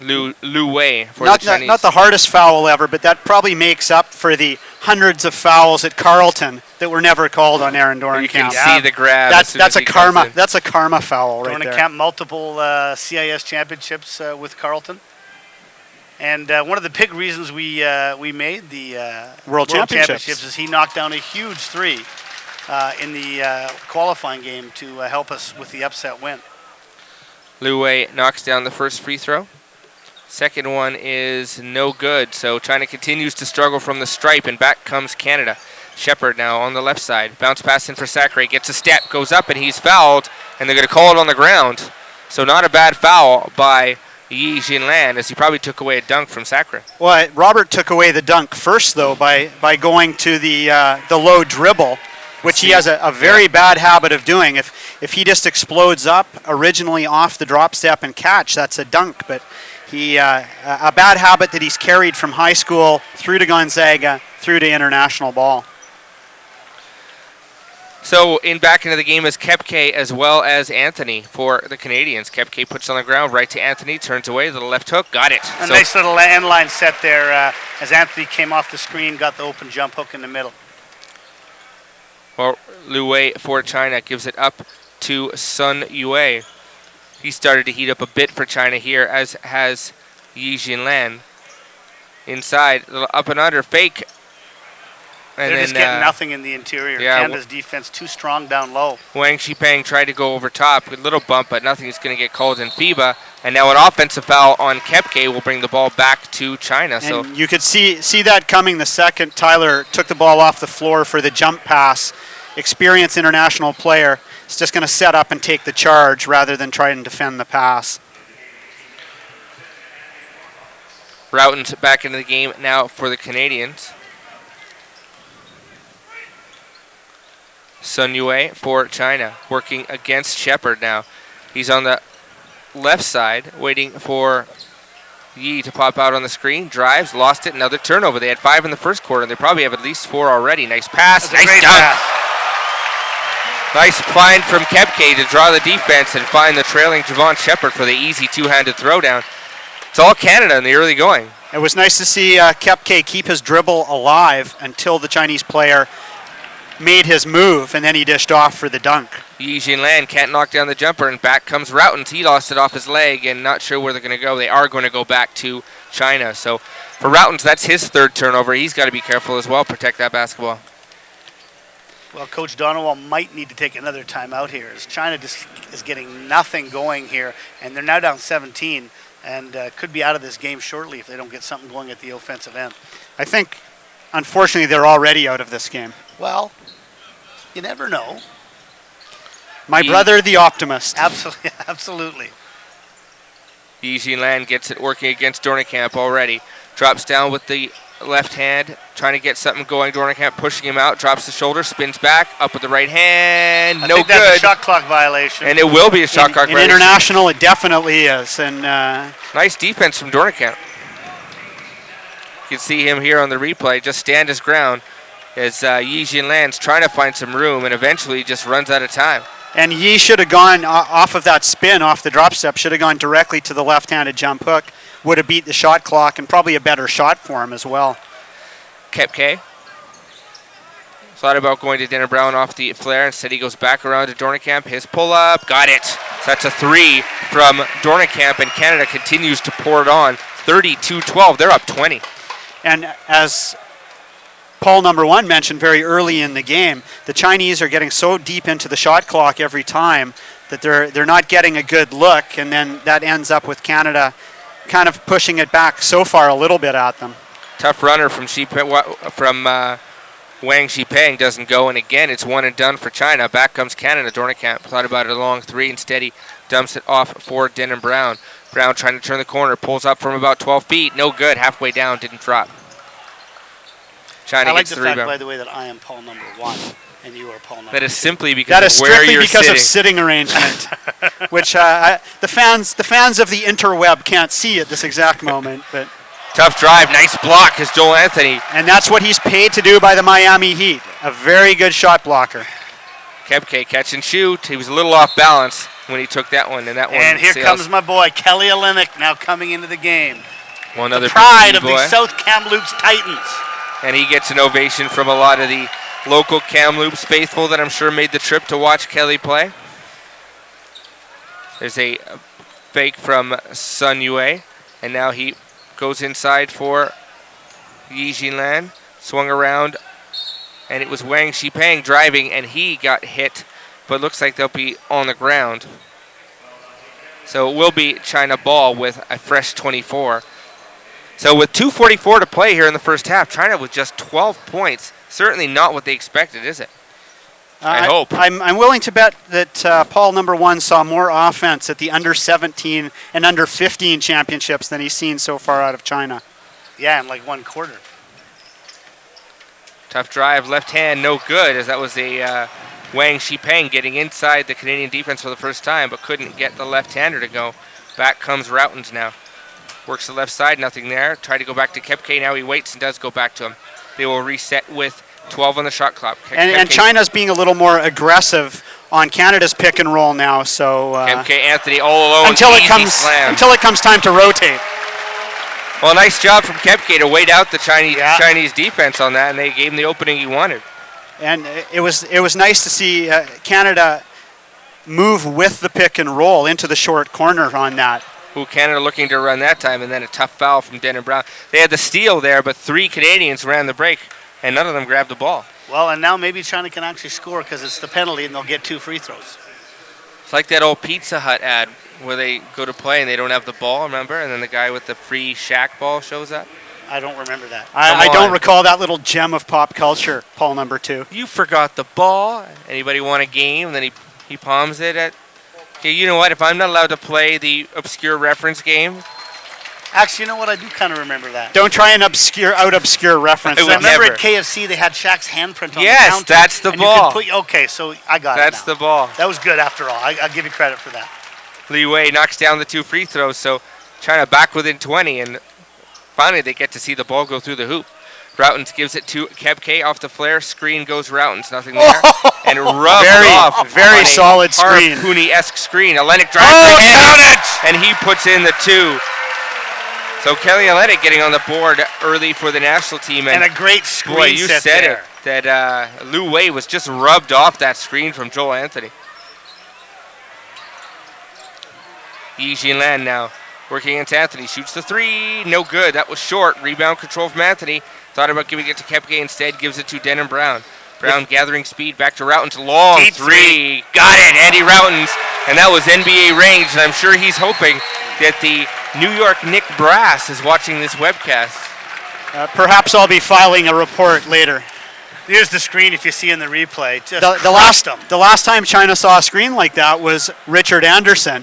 Lu Wei for the Chinese. Not the hardest foul ever, but that probably makes up for the hundreds of fouls at Carleton that were never called on Aaron Dornekamp. You can see the grab. That's a karma. That's a karma foul right there. Dornekamp multiple CIS championships with Carleton, and one of the big reasons we made the World Championships is he knocked down a huge 3 in the qualifying game to help us with the upset win. Lu Wei knocks down the first free throw. Second one is no good, so China continues to struggle from the stripe, and back comes Canada. Shepard now on the left side. Bounce pass in for Sacre. Gets a step, goes up, and he's fouled, and they're going to call it on the ground. So not a bad foul by Yi Jinlan, as he probably took away a dunk from Sacre. Well, Robert took away the dunk first, though, by going to the low dribble, which he has a very bad habit of doing. If he just explodes up originally off the drop step and catch, that's a dunk, but he a bad habit that he's carried from high school through to Gonzaga, through to international ball. So back into the game is Kepke as well as Anthony for the Canadians. Kepke puts on the ground, right to Anthony, turns away, the left hook, got it. A nice little end line set there as Anthony came off the screen, got the open jump hook in the middle. Well, Lu Wei for China gives it up to Sun Yue. He started to heat up a bit for China here, as has Yi Jinlan. Inside, little up and under, fake. And they're just getting nothing in the interior. Yeah, Canada's defense too strong down low. Wang Shipeng tried to go over top, a little bump, but nothing is going to get called in FIBA. And now an offensive foul on Kepke will bring the ball back to China. And so you could see that coming the second Tyler took the ball off the floor for the jump pass. Experienced international player. It's just going to set up and take the charge rather than try and defend the pass. Routen's back into the game now for the Canadians. Sun Yue for China, working against Shepard now. He's on the left side, waiting for Yi to pop out on the screen. Drives, lost it, another turnover. They had 5 in the first quarter, and they probably have at least 4 already. Nice pass, nice dunk. Pass. Nice find from Kepke to draw the defense and find the trailing Javon Shepard for the easy two-handed throwdown. It's all Canada in the early going. It was nice to see Kepke keep his dribble alive until the Chinese player made his move, and then he dished off for the dunk. Yi Jianlan can't knock down the jumper, and back comes Routens. He lost it off his leg, and not sure where they're going to go. They are going to go back to China. So for Routens, that's his 3rd turnover. He's got to be careful as well, protect that basketball. Well, Coach Donowell might need to take another timeout here, as China just is getting nothing going here, and they're now down 17, and could be out of this game shortly if they don't get something going at the offensive end. I think, unfortunately, they're already out of this game. Well, you never know. My brother, the optimist. Absolutely, absolutely. Yi Jianlan gets it working against Dornekamp already. Drops down with the left hand, trying to get something going. Dornekamp pushing him out, drops the shoulder, spins back, up with the right hand. I think that's a shot clock violation. And it will be a shot clock violation. In international, it definitely is. And nice defense from Dornekamp. You can see him here on the replay, just stand his ground as Yi Jianlan's trying to find some room and eventually just runs out of time. And Yi should have gone off of that spin, off the drop step, should have gone directly to the left-handed jump hook, would have beat the shot clock and probably a better shot for him as well. Kepke thought about going to Denner Brown off the flare. Instead, he goes back around to Dornekamp. His pull-up, got it. So that's a 3 from Dornekamp, and Canada continues to pour it on. 32-12, they're up 20. And as Paul number 1 mentioned very early in the game, the Chinese are getting so deep into the shot clock every time that they're not getting a good look, and then that ends up with Canada kind of pushing it back so far a little bit at them. Tough runner from Wang Shipeng doesn't go, and again it's one and done for China. Back comes Canada. Dornekamp thought about it a long 3. Instead he dumps it off for Denner Brown. Brown trying to turn the corner, pulls up from about 12 feet. No good, halfway down, didn't drop. China I like gets the the fact, rebound. by the way, that I am Paul number 1 and you are Paul number 2. That is simply because of where you're because sitting. of sitting arrangement, which the fans of the interweb can't see at this exact moment. But tough drive, nice block is Joel Anthony. And that's what he's paid to do by the Miami Heat. A very good shot blocker. Kepke catch and shoot. He was a little off balance when he took that one, and that one. And here comes my boy Kelly Olynyk now coming into the game. One other the pride of boy. the South Kamloops Titans. And he gets an ovation from a lot of the local Kamloops faithful that I'm sure made the trip to watch Kelly play. There's a fake from Sun Yue, and now he goes inside for Yi Jianlan. Swung around, and it was Wang Shipeng driving, and he got hit, but looks like they'll be on the ground. So it will be China ball with a fresh 24. So with 2:44 to play here in the first half, China with just 12 points. Certainly not what they expected, is it? I hope. I'm willing to bet that Paul number 1 saw more offense at the under 17 and under 15 championships than he's seen so far out of China. Yeah, in like 1 quarter. Tough drive, left hand, no good, as that was a Wang Shipeng getting inside the Canadian defense for the first time, but couldn't get the left-hander to go. Back comes Routens now. Works the left side, nothing there. Tried to go back to Kepke, now he waits and does go back to him. They will reset with 12 on the shot clock. And China's being a little more aggressive on Canada's pick and roll now, so Kepke Anthony all alone, until it slam. comes time to rotate. Well, nice job from Kepke to wait out the Chinese defense on that, and they gave him the opening he wanted. And it was nice to see Canada move with the pick and roll into the short corner on that. Who Canada looking to run that time, and then a tough foul from Denner Brown. They had the steal there, but 3 Canadians ran the break, and none of them grabbed the ball. Well, and now maybe China can actually score because it's the penalty, and they'll get 2 free throws. It's like that old Pizza Hut ad where they go to play and they don't have the ball, remember? And then the guy with the free Shaq ball shows up. I don't remember that. I don't recall that little gem of pop culture, Paul number 2. You forgot the ball. Anybody want a game? And then he palms it at... Okay, you know what? If I'm not allowed to play the obscure reference game, Actually, you know what? I do kind of remember that. Don't try and obscure reference. I I would remember never. at KFC they had Shaq's handprint on Yes, the counter. that's the and ball. You could okay, so I got That's it now. the ball. That was good after all. I'll give you credit for that. Li Wei knocks down the 2 free throws, so China back within 20, and finally they get to see the ball go through the hoop. Routens gives it to Kepke off the flare. Screen goes Routens, nothing there. And rubbed off. Very on a solid screen. Harpooni-esque screen. Olynyk drives again, and he puts in the 2. So Kelly Olynyk getting on the board early for the national team. And a great screen boy, you set said there. it, that Lu Wei was just rubbed off that screen from Joel Anthony. Yi Jianlan now working against Anthony. Shoots the 3. No good. That was short. Rebound control from Anthony. Thought about giving it to Kepke instead. Gives it to Denham Brown. Brown gathering speed. Back to Routens. Long Deep 3. Got it. Andy Routens. And that was NBA range. And I'm sure he's hoping that the New York Knicks brass is watching this webcast. Perhaps I'll be filing a report later. Here's the screen if you see in the replay. Just The last time China saw a screen like that was Richard Anderson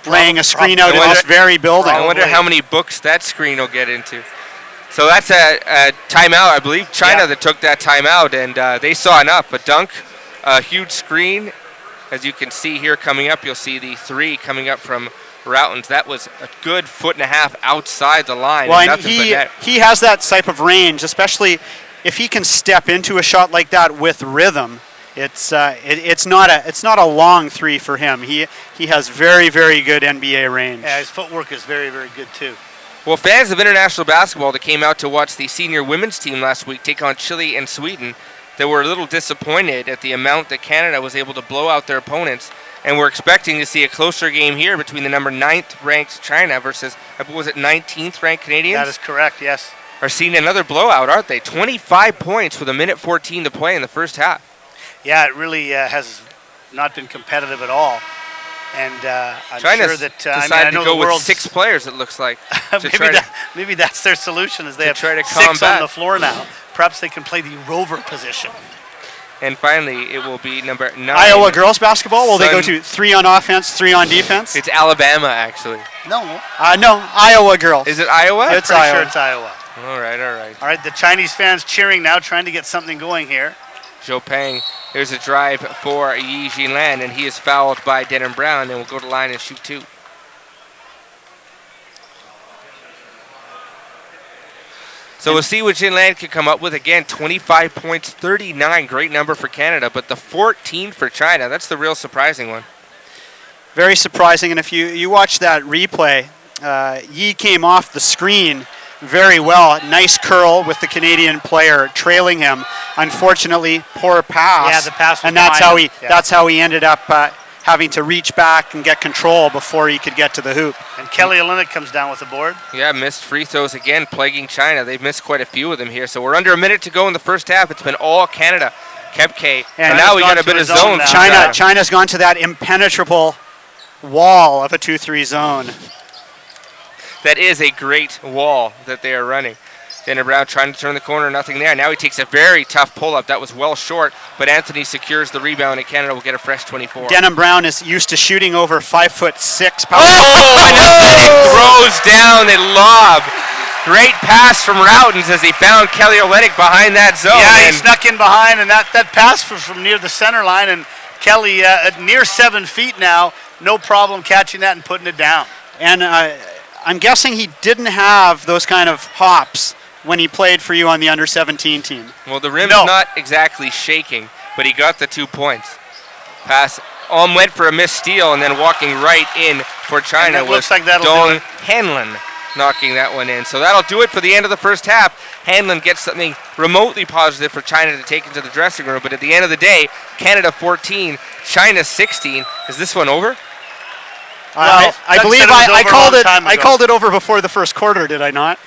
laying a screen out in this very building. I wonder how many books that screen will get into. So that's a timeout, I believe. China that took that timeout, and they saw enough. A dunk, a huge screen. As you can see here coming up, you'll see the 3 coming up from Routens. That was a good 1.5 feet outside the line. Well, and and nothing but net. he has that type of range, especially if he can step into a shot like that with rhythm. It's not a long 3 for him. He has very, very good NBA range. Yeah, his footwork is very, very good too. Well, fans of international basketball that came out to watch the senior women's team last week take on Chile and Sweden, they were a little disappointed at the amount that Canada was able to blow out their opponents, and we're expecting to see a closer game here between the number 9th ranked China versus, was it 19th ranked Canadians? That is correct, yes. Are seeing another blowout, aren't they? 25 points with 1:14 to play in the first half. Yeah, it really has not been competitive at all. And I'm China's sure that decided I know to go the with world's 6 players, it looks like. to maybe that's their solution, is they have try to 6 combat. on the floor now. Perhaps they can play the rover position. And finally, it will be number 9. Iowa girls basketball, will they go to 3 on offense, 3 on defense? It's Alabama, actually. No. No, Iowa girls. Is it Iowa? It's Pretty Iowa. sure it's Iowa. All right, all right. All right, the Chinese fans cheering now, trying to get something going here. Zhou Peng, there's a drive for Yi Jianlan, and he is fouled by Denham Brown, and will go to line and shoot 2. So we'll see what Jianlan can come up with. Again, 25 points, 39, great number for Canada, but the 14 for China, that's the real surprising one. Very surprising, and if you watch that replay, Yi came off the screen very well. Nice curl with the Canadian player trailing him. Unfortunately, poor pass. Yeah, the pass was and that's behind how him. he that's how he ended up having to reach back and get control before he could get to the hoop. And Kelly Olynyk comes down with the board. Yeah, missed free throws again, plaguing China. They've missed quite a few of them here. So we're under a minute to go in the first half. It's been all Canada. Kepke. And now we got a bit of zone. China's gone to that impenetrable wall of a 2-3 zone. That is a great wall that they are running. Denham Brown trying to turn the corner, nothing there. Now he takes a very tough pull-up. That was well short, but Anthony secures the rebound, and Canada will get a fresh 24. Denham Brown is used to shooting over 5'6". And Olynyk throws down the lob. Great pass from Routens as he found Kelly Olynyk behind that zone. Yeah, he snuck in behind, and that pass was from near the center line, and Kelly at near 7 feet now, no problem catching that and putting it down. And I'm guessing he didn't have those kind of hops when he played for you on the under-17 team. Well, the rim's not exactly shaking, but he got the 2 points. Pass went for a missed steal, and then walking right in for China was Dong Hanlon knocking that one in. So that'll do it for the end of the first half. Hanlon gets something remotely positive for China to take into the dressing room, but at the end of the day, Canada 14, China 16. Is this one over? I believe I called it over before the first quarter, did I not?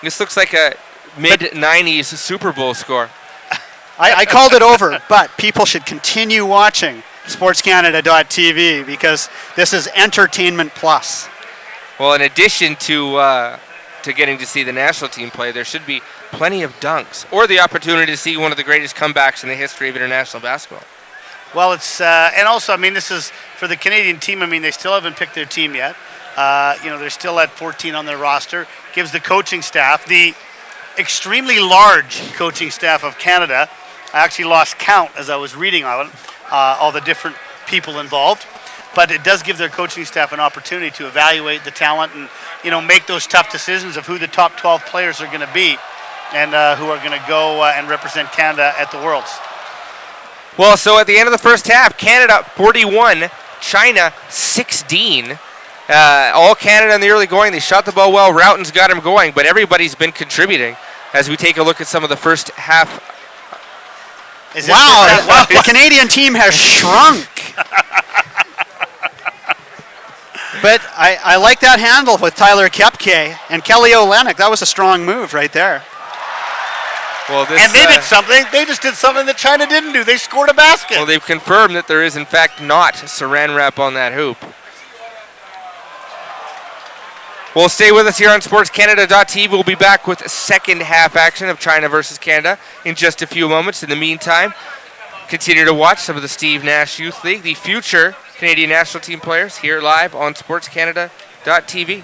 This looks like a mid-90s Super Bowl score. I called it over, but people should continue watching SportsCanada.TV because this is entertainment plus. Well, in addition to getting to see the national team play, there should be plenty of dunks or the opportunity to see one of the greatest comebacks in the history of international basketball. Well, it's and also, I mean, this is for the Canadian team. I mean, they still haven't picked their team yet. They're still at 14 on their roster. Gives the coaching staff, the extremely large coaching staff of Canada. I actually lost count as I was reading on it, all the different people involved. But it does give their coaching staff an opportunity to evaluate the talent and, make those tough decisions of who the top 12 players are going to be and who are going to go and represent Canada at the Worlds. Well, so at the end of the first half, Canada 41, China 16. All Canada in the early going. They shot the ball well. Routen's got them going, but everybody's been contributing as we take a look at some of the first half. Wow, the Canadian team has shrunk. But I like that handle with Tyler Kepke and Kelly Olynyk. That was a strong move right there. Well, and they did something. They just did something that China didn't do. They scored a basket. Well, they've confirmed that there is, in fact, not saran wrap on that hoop. Well, stay with us here on SportsCanada.TV. We'll be back with second half action of China versus Canada in just a few moments. In the meantime, continue to watch some of the Steve Nash Youth League, the future Canadian national team players, here live on SportsCanada.TV.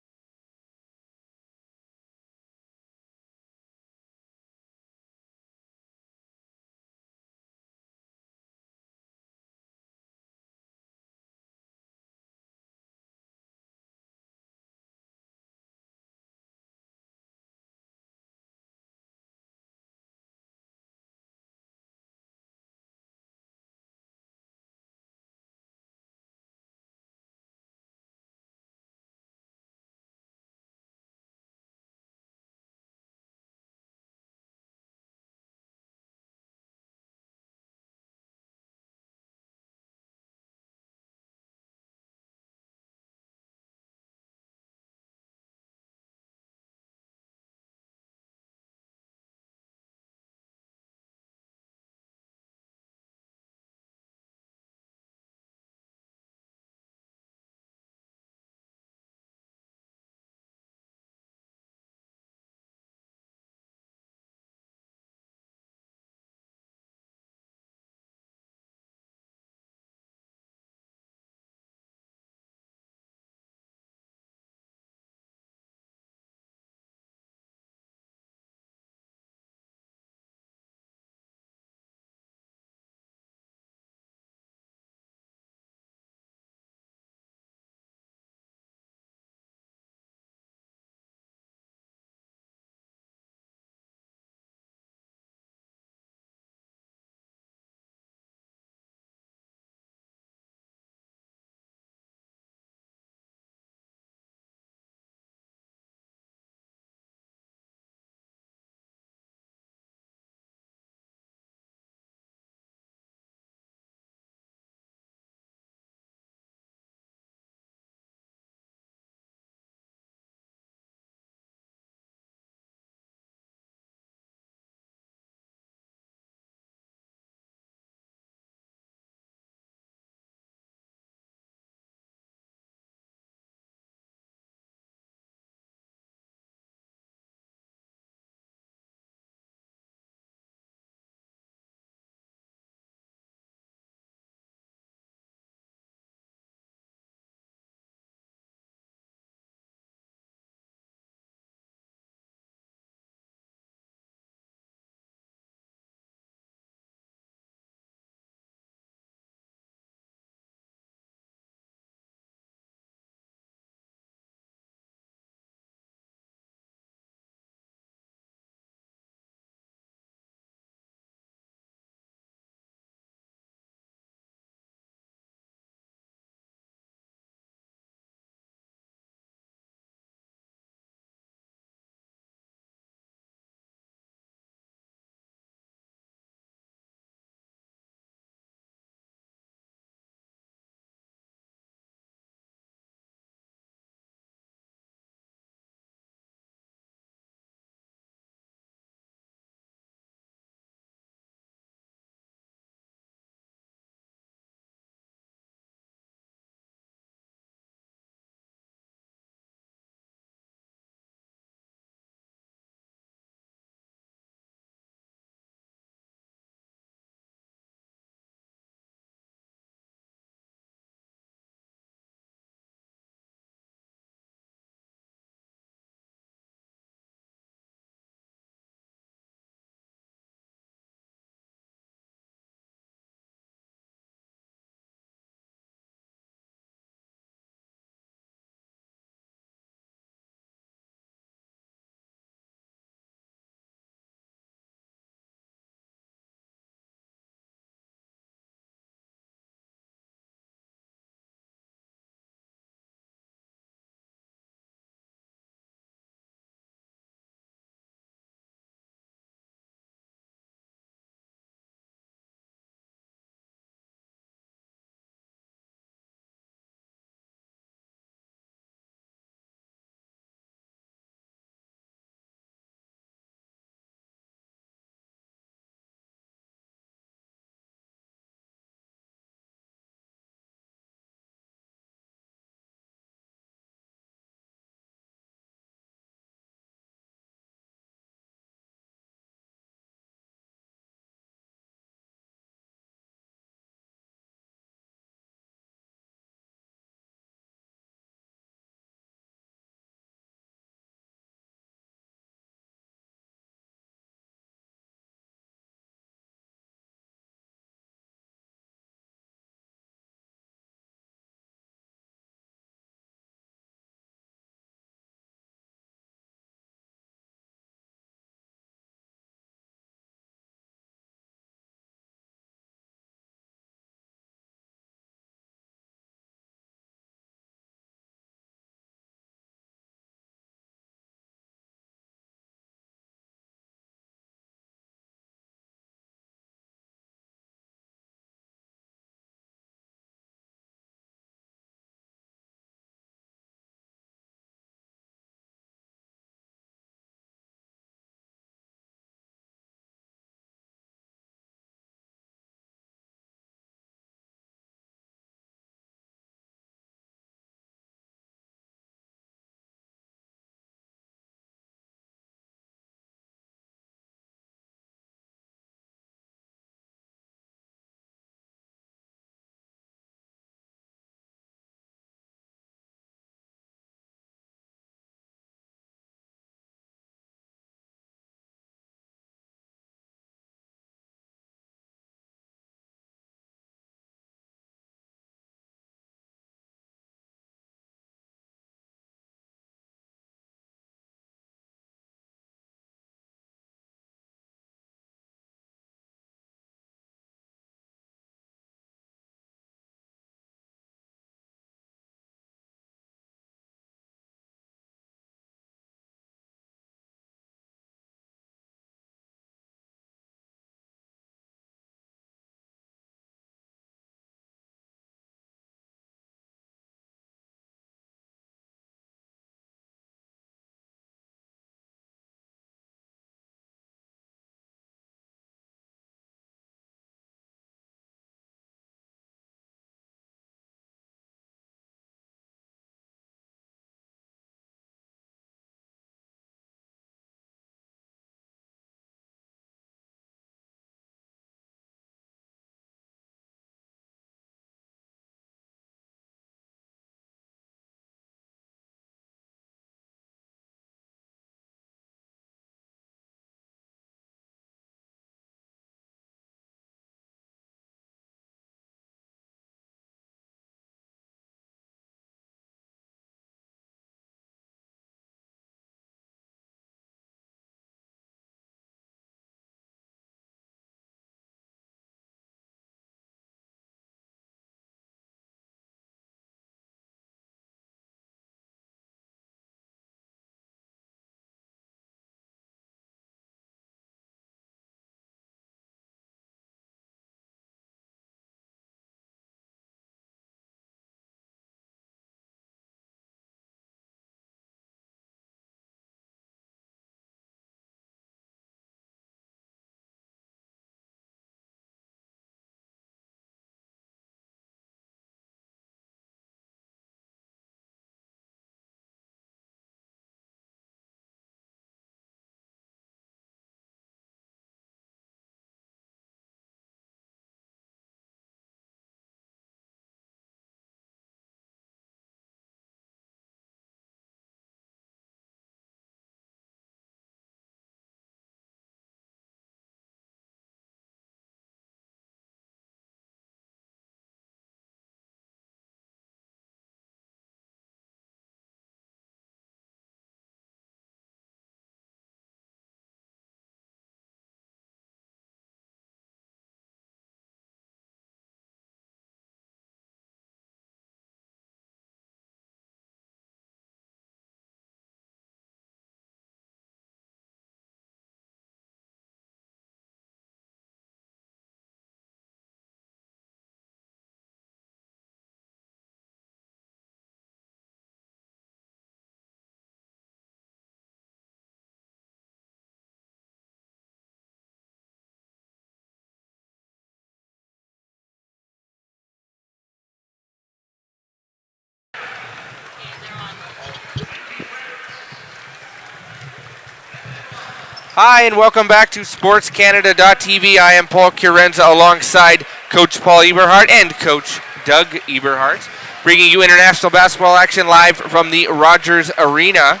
Hi, and welcome back to SportsCanada.TV. I am Paul Curenza alongside Coach Paul Eberhardt and Coach Doug Eberhardt, bringing you international basketball action live from the Rogers Arena.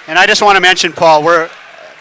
And I just want to mention, Paul,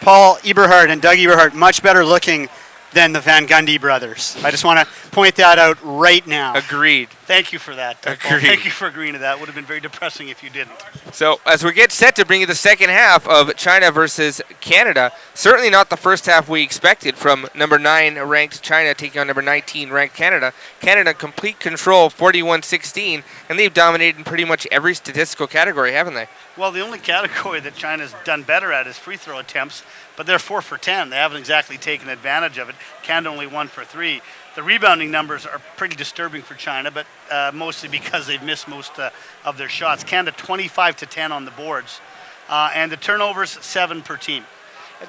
Paul Eberhardt and Doug Eberhardt much better looking than the Van Gundy brothers. I just want to point that out right now. Agreed. Thank you for that. Paul. Agreed. Thank you for agreeing to that. Would have been very depressing if you didn't. So as we get set to bring you the second half of China versus Canada, certainly not the first half we expected from number 9 ranked China taking on number 19 ranked Canada. Canada complete control, 41-16, and they've dominated in pretty much every statistical category, haven't they? Well, the only category that China's done better at is free throw attempts, but they're 4 for 10. They haven't exactly taken advantage of it. Canada only 1 for 3. The rebounding numbers are pretty disturbing for China, but mostly because they've missed most of their shots. Canada 25-10 on the boards, and the turnovers 7 per team.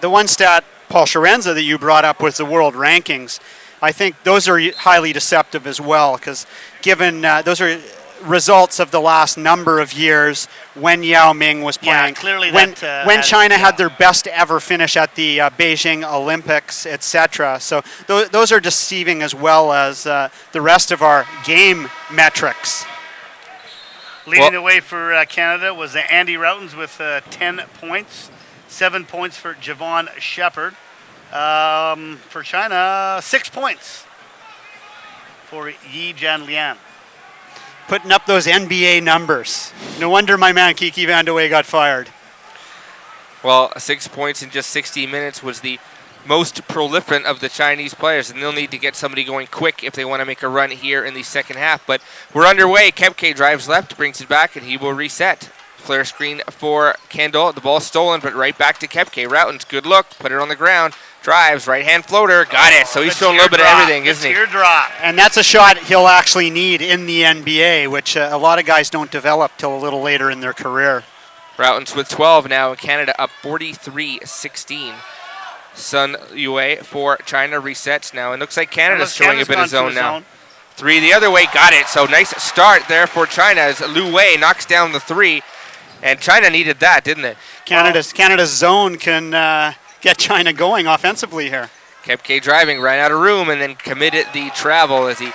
The one stat, Paul Curenza, that you brought up was the world rankings. I think those are highly deceptive as well, because given those are results of the last number of years when Yao Ming was playing. Yeah, clearly when China had their best ever finish at the Beijing Olympics, etc. So those are deceiving as well as the rest of our game metrics. Leading the way for Canada was Andy Routens with 10 points, 7 points for Javon Shepard. For China, 6 points for Yi Jianlian. Putting up those NBA numbers. No wonder my man Kiki Van de Wey got fired. Well, 6 points in just 60 minutes was the most prolific of the Chinese players, and they'll need to get somebody going quick if they want to make a run here in the second half. But we're underway. Kepke drives left, brings it back, and he will reset. Flare screen for Kendall. The ball stolen, but right back to Kepke. Routens, good look, put it on the ground. Drives, right-hand floater, got it. So he's showing a little bit of everything, isn't he? Teardrop. And that's a shot he'll actually need in the NBA, which a lot of guys don't develop till a little later in their career. Routens with 12 now, and Canada up 43-16. Sun Yue for China resets now, and looks like Canada's showing a bit of zone now. 3 the other way, got it. So nice start there for China as Lu Wei knocks down the 3, and China needed that, didn't it? Canada's zone can get China going offensively here. Kepke driving, ran out of room, and then committed the travel as he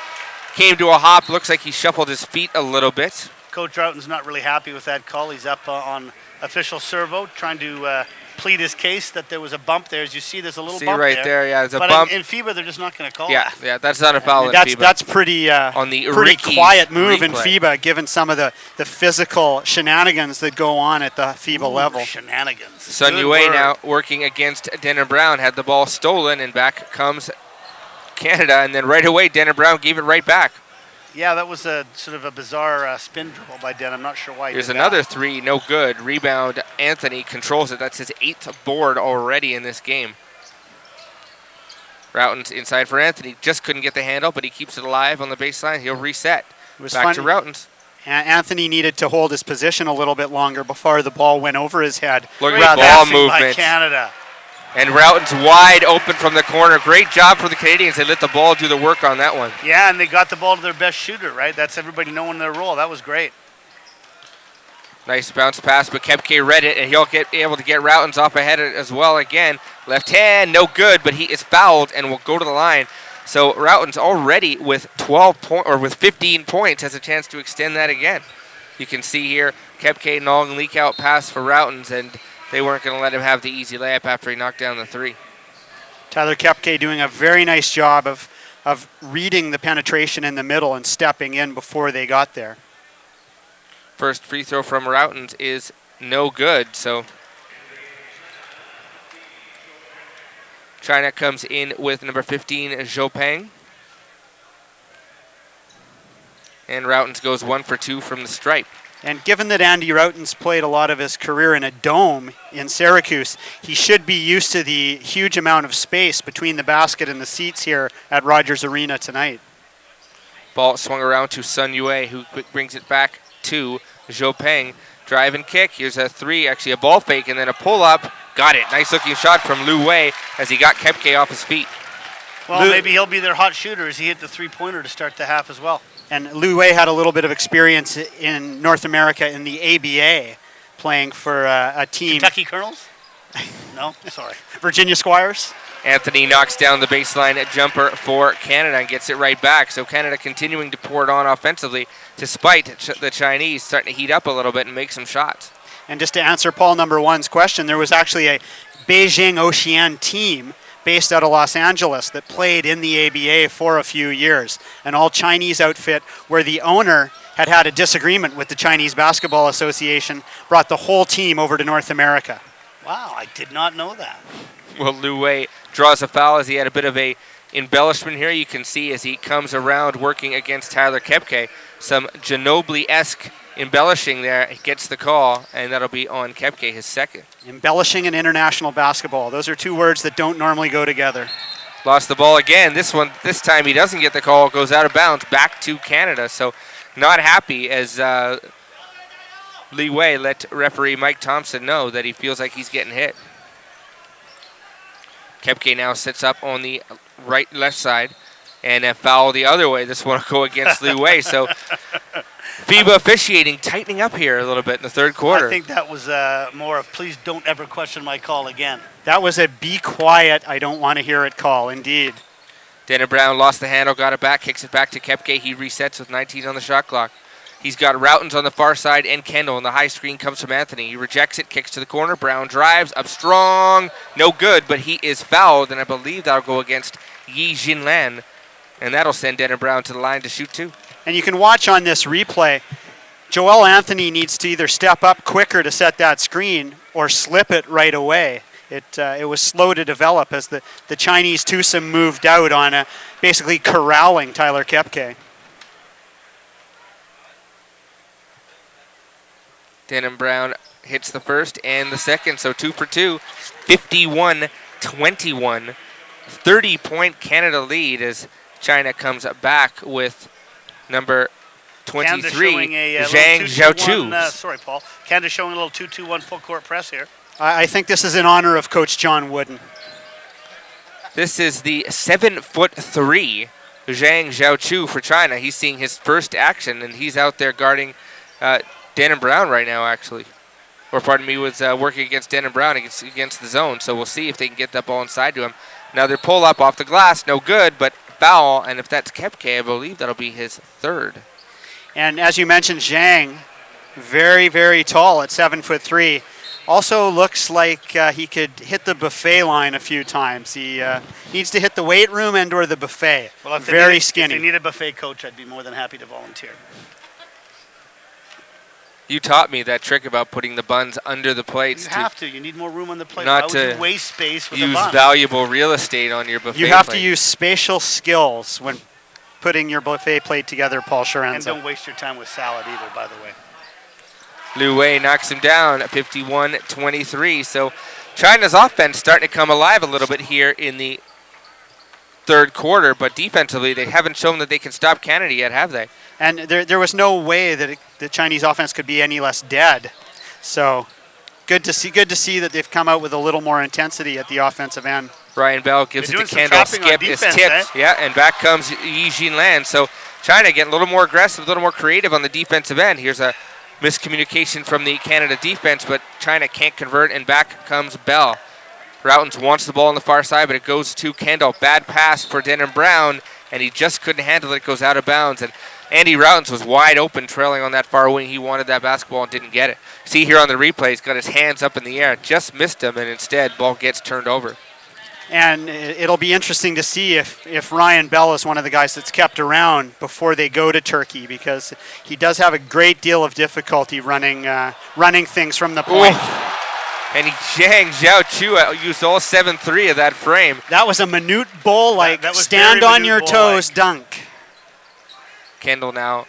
came to a hop. Looks like he shuffled his feet a little bit. Coach Routen's not really happy with that call. He's up on official servo, trying to plead his case that there was a bump there. As you see, there's a little bump right there. Yeah, there's a but bump. In FIBA, they're just not going to call Yeah, that. yeah, that's not a foul in FIBA. That's pretty on the pretty quiet move replay. in FIBA, given some of the physical shenanigans that go on at the FIBA level. Shenanigans. Sun Yue now working against Denner Brown, had the ball stolen, and back comes Canada, and then right away Denner Brown gave it right back. Yeah, that was a sort of a bizarre spin dribble by Den. I'm not sure why he Here's did another that. 3, no good. Rebound, Anthony controls it. That's his 8th board already in this game. Routens inside for Anthony. Just couldn't get the handle, but he keeps it alive on the baseline. He'll reset. Back to Routens. Anthony needed to hold his position a little bit longer before the ball went over his head. Look at the ball movement. By Canada. And Routens wide open from the corner. Great job for the Canadians. They let the ball do the work on that one. Yeah, and they got the ball to their best shooter, right? That's everybody knowing their role. That was great. Nice bounce pass, but Kepke read it, and he'll get able to get Routens off ahead as well again. Left hand, no good, but he is fouled and will go to the line. So Routens already with 15 points has a chance to extend that again. You can see here Kepke long leak out pass for Routens, and they weren't going to let him have the easy layup after he knocked down the 3. Tyler Kepke doing a very nice job of reading the penetration in the middle and stepping in before they got there. First free throw from Routens is no good, so China comes in with number 15, Zhou Peng. And Routens goes 1 for 2 from the stripe. And given that Andy Routens played a lot of his career in a dome in Syracuse, he should be used to the huge amount of space between the basket and the seats here at Rogers Arena tonight. Ball swung around to Sun Yue, who brings it back to Zhou Peng. Drive and kick. Here's a 3, actually a ball fake, and then a pull-up. Got it. Nice looking shot from Lu Wei as he got Kepke off his feet. Well, maybe he'll be their hot shooter as he hit the three-pointer to start the half as well. And Lu Wei had a little bit of experience in North America in the ABA, playing for a team. Kentucky Colonels? No, sorry. Virginia Squires. Anthony knocks down the baseline jumper for Canada and gets it right back. So Canada continuing to pour it on offensively despite the Chinese starting to heat up a little bit and make some shots. And just to answer Paul number one's question, there was actually a Beijing Ocean team based out of Los Angeles that played in the ABA for a few years. An all-Chinese outfit where the owner had a disagreement with the Chinese Basketball Association, brought the whole team over to North America. Wow, I did not know that. Well, Liu Wei draws a foul as he had a bit of a embellishment here. You can see as he comes around working against Tyler Kepke, some Ginobili-esque embellishing there. He gets the call, and that'll be on Kepke, his second. Embellishing in international basketball. Those are two words that don't normally go together. Lost the ball again. This time he doesn't get the call. It goes out of bounds back to Canada. So not happy as Li Wei let referee Mike Thompson know that he feels like he's getting hit. Kepke now sits up on the left side, and a foul the other way. This one will go against Li Wei. So FIBA officiating tightening up here a little bit in the third quarter. I think that was more of please don't ever question my call again. That was a be quiet, I don't want to hear it call, indeed. Dennis Brown lost the handle, got it back, kicks it back to Kepke. He resets with 19 on the shot clock. He's got Routens on the far side and Kendall, and the high screen comes from Anthony. He rejects it, kicks to the corner. Brown drives up strong. No good, but he is fouled, and I believe that'll go against Yi Jinlan, and that'll send Dennis Brown to the line to shoot two. And you can watch on this replay, Joel Anthony needs to either step up quicker to set that screen or slip it right away. It was slow to develop as the Chinese twosome moved out on basically corralling Tyler Kepke. Denham Brown hits the first and the second, so 2 for 2, 51-21. 30-point Canada lead as China comes back with number 23, Zhang Zhaochu. Sorry, Paul. Canada showing a little 2-2-1 full court press here. I think this is in honor of Coach John Wooden. This is the 7'3" Zhang Zhaochu for China. He's seeing his first action, and he's out there guarding Denham Brown right now, actually. Or pardon me, was working against Denham Brown against the zone. So we'll see if they can get that ball inside to him. Now their pull up off the glass, no good, but foul. And if that's Kepke, I believe that'll be his third. And as you mentioned, Zhang, very, very tall at 7'3". Also looks like he could hit the buffet line a few times. He needs to hit the weight room and or the buffet. Well, very skinny. If they need a buffet coach, I'd be more than happy to volunteer. You taught me that trick about putting the buns under the plates. You have to. You need more room on the plate. Not Why would to you waste space with use a bun? valuable real estate on your buffet You have plate. to use spatial skills when putting your buffet plate together, Paul Sharanza. And don't waste your time with salad either, by the way. Liu Wei knocks him down at 51-23. So China's offense starting to come alive a little bit here in the third quarter, but defensively they haven't shown that they can stop Canada yet, have they? And there was no way that the Chinese offense could be any less dead. So good to see that they've come out with a little more intensity at the offensive end. Ryan Bell gives it to some Kendall. trapping on Skip defense, is tipped. Yeah, and back comes Yi Jinlan. So China getting a little more aggressive, a little more creative on the defensive end. Here's a miscommunication from the Canada defense, but China can't convert, and back comes Bell. Routens wants the ball on the far side, but it goes to Kendall. Bad pass for Denham Brown, and he just couldn't handle it. It goes out of bounds, and Andy Routens was wide open, trailing on that far wing. He wanted that basketball and didn't get it. See here on the replay, he's got his hands up in the air. Just missed him, and instead, ball gets turned over. And it'll be interesting to see if Ryan Bell is one of the guys that's kept around before they go to Turkey, because he does have a great deal of difficulty running things from the point. Ooh. And Zhang Zhaochu used all 7-3 of that frame. That was a minute bowl, like that was stand very on your minute toes bowl-like. dunk. Kendall now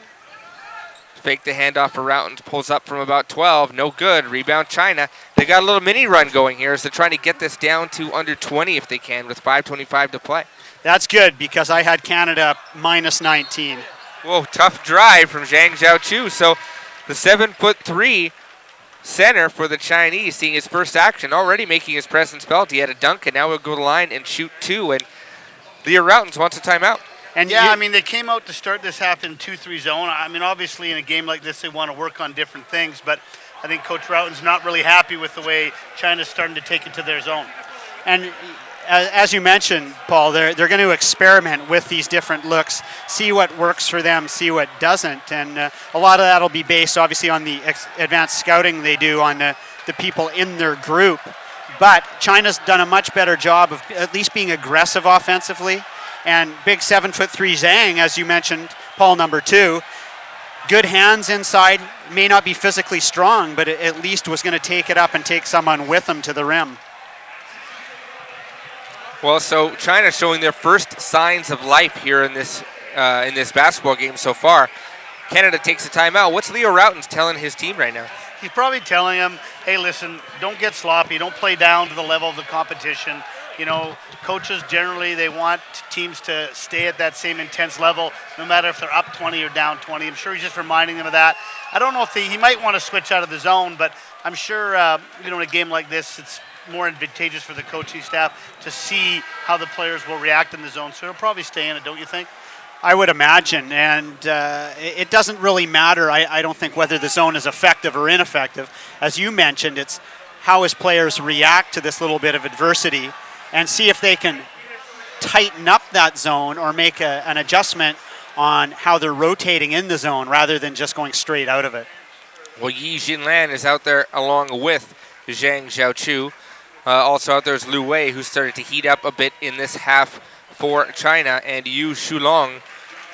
fake the handoff for Routens, pulls up from about 12, no good. Rebound China. They got a little mini run going here as they're trying to get this down to under 20 if they can with 5:25 to play. That's good, because I had Canada minus 19. Whoa, tough drive from Zhang Zhaochu. So the 7'3" center for the Chinese seeing his first action, already making his presence felt. He had a dunk, and now he'll go to the line and shoot two. And Leo Routens wants a timeout. And yeah, I mean, they came out to start this half in 2-3 zone. I mean, obviously in a game like this, they want to work on different things, but I think Coach Routen's not really happy with the way China's starting to take it to their zone. And as you mentioned, Paul, they're going to experiment with these different looks, see what works for them, see what doesn't. And a lot of that will be based, obviously, on the advanced scouting they do on the people in their group. But China's done a much better job of at least being aggressive offensively. And big 7'3" Zhang, as you mentioned, Paul, number 2, good hands inside, may not be physically strong, but at least was going to take it up and take someone with him to the rim. Well, so China showing their first signs of life here in this basketball game so far. Canada takes a timeout. What's Leo Routen telling his team right now? He's probably telling them, hey, listen, don't get sloppy. Don't play down to the level of the competition. You know, coaches generally, they want teams to stay at that same intense level, no matter if they're up 20 or down 20. I'm sure he's just reminding them of that. I don't know if he might want to switch out of the zone, but I'm sure, in a game like this, it's more advantageous for the coaching staff to see how the players will react in the zone. So he'll probably stay in it, don't you think? I would imagine, and it doesn't really matter, I don't think, whether the zone is effective or ineffective. As you mentioned, it's how his players react to this little bit of adversity and see if they can tighten up that zone or make an adjustment on how they're rotating in the zone rather than just going straight out of it. Well, Yi Jinlan is out there along with Zhang Zhaochu. Also out there is Lu Wei, who started to heat up a bit in this half for China, and Yu Shulong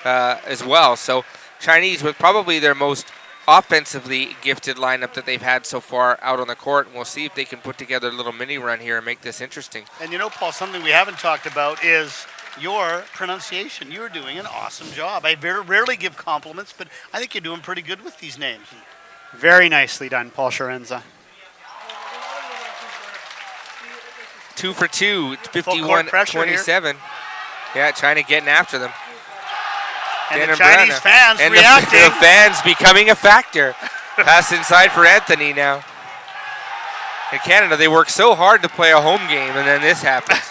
as well. So Chinese with probably their most offensively gifted lineup that they've had so far out on the court, and we'll see if they can put together a little mini run here and make this interesting. And Paul, something we haven't talked about is your pronunciation. You're doing an awesome job. I rarely give compliments, but I think you're doing pretty good with these names. Very nicely done, Paul Sharenza. 2 for 2, 51-27. Yeah, China getting after them. And the Chinese fans and reacting. The fans becoming a factor. Pass inside for Anthony now. In Canada, they work so hard to play a home game, and then this happens.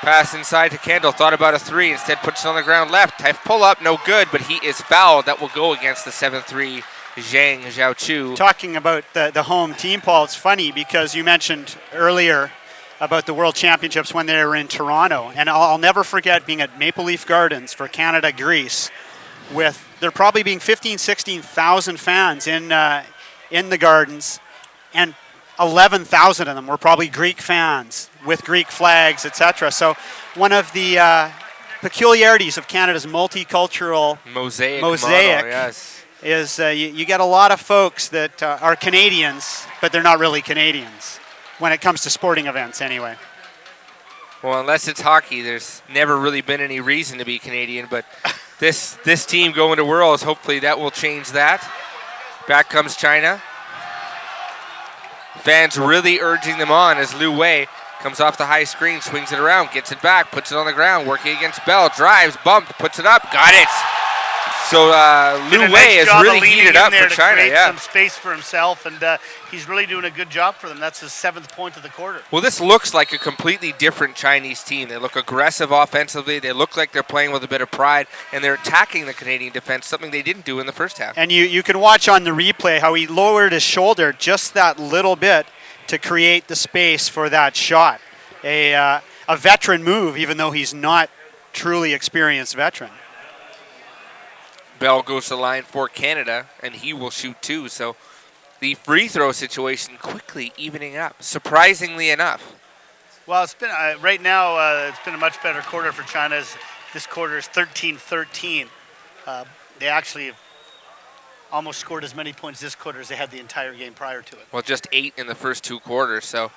Pass inside to Kendall. Thought about a 3. Instead puts it on the ground left. Type pull up, no good, but he is fouled. That will go against the 7'3" Zhang Zhaochu. Talking about the home team, Paul, it's funny because you mentioned earlier about the World Championships when they were in Toronto. And I'll never forget being at Maple Leaf Gardens for Canada-Greece with there probably being 16,000 fans in the Gardens, and 11,000 of them were probably Greek fans with Greek flags, etc. So one of the peculiarities of Canada's multicultural mosaic model, yes, is you get a lot of folks that are Canadians, but they're not really Canadians. When it comes to sporting events, anyway. Well, unless it's hockey, there's never really been any reason to be Canadian, but this team going to Worlds, hopefully that will change that. Back comes China. Fans really urging them on as Lu Wei comes off the high screen, swings it around, gets it back, puts it on the ground, working against Bell, drives, bumped, puts it up, got it. So Lu Wei has really heated up for China. Yeah, some space for himself, and he's really doing a good job for them. That's his 7th point of the quarter. Well, this looks like a completely different Chinese team. They look aggressive offensively. They look like they're playing with a bit of pride, and they're attacking the Canadian defense, something they didn't do in the first half. And you can watch on the replay how he lowered his shoulder just that little bit to create the space for that shot. A veteran move, even though he's not truly experienced veteran. Bell goes to the line for Canada, and he will shoot 2. So the free throw situation quickly evening up, surprisingly enough. Well, it's been right now. It's been a much better quarter for China. This quarter is 13-13. They actually have almost scored as many points this quarter as they had the entire game prior to it. Well, just 8 in the first 2 quarters. So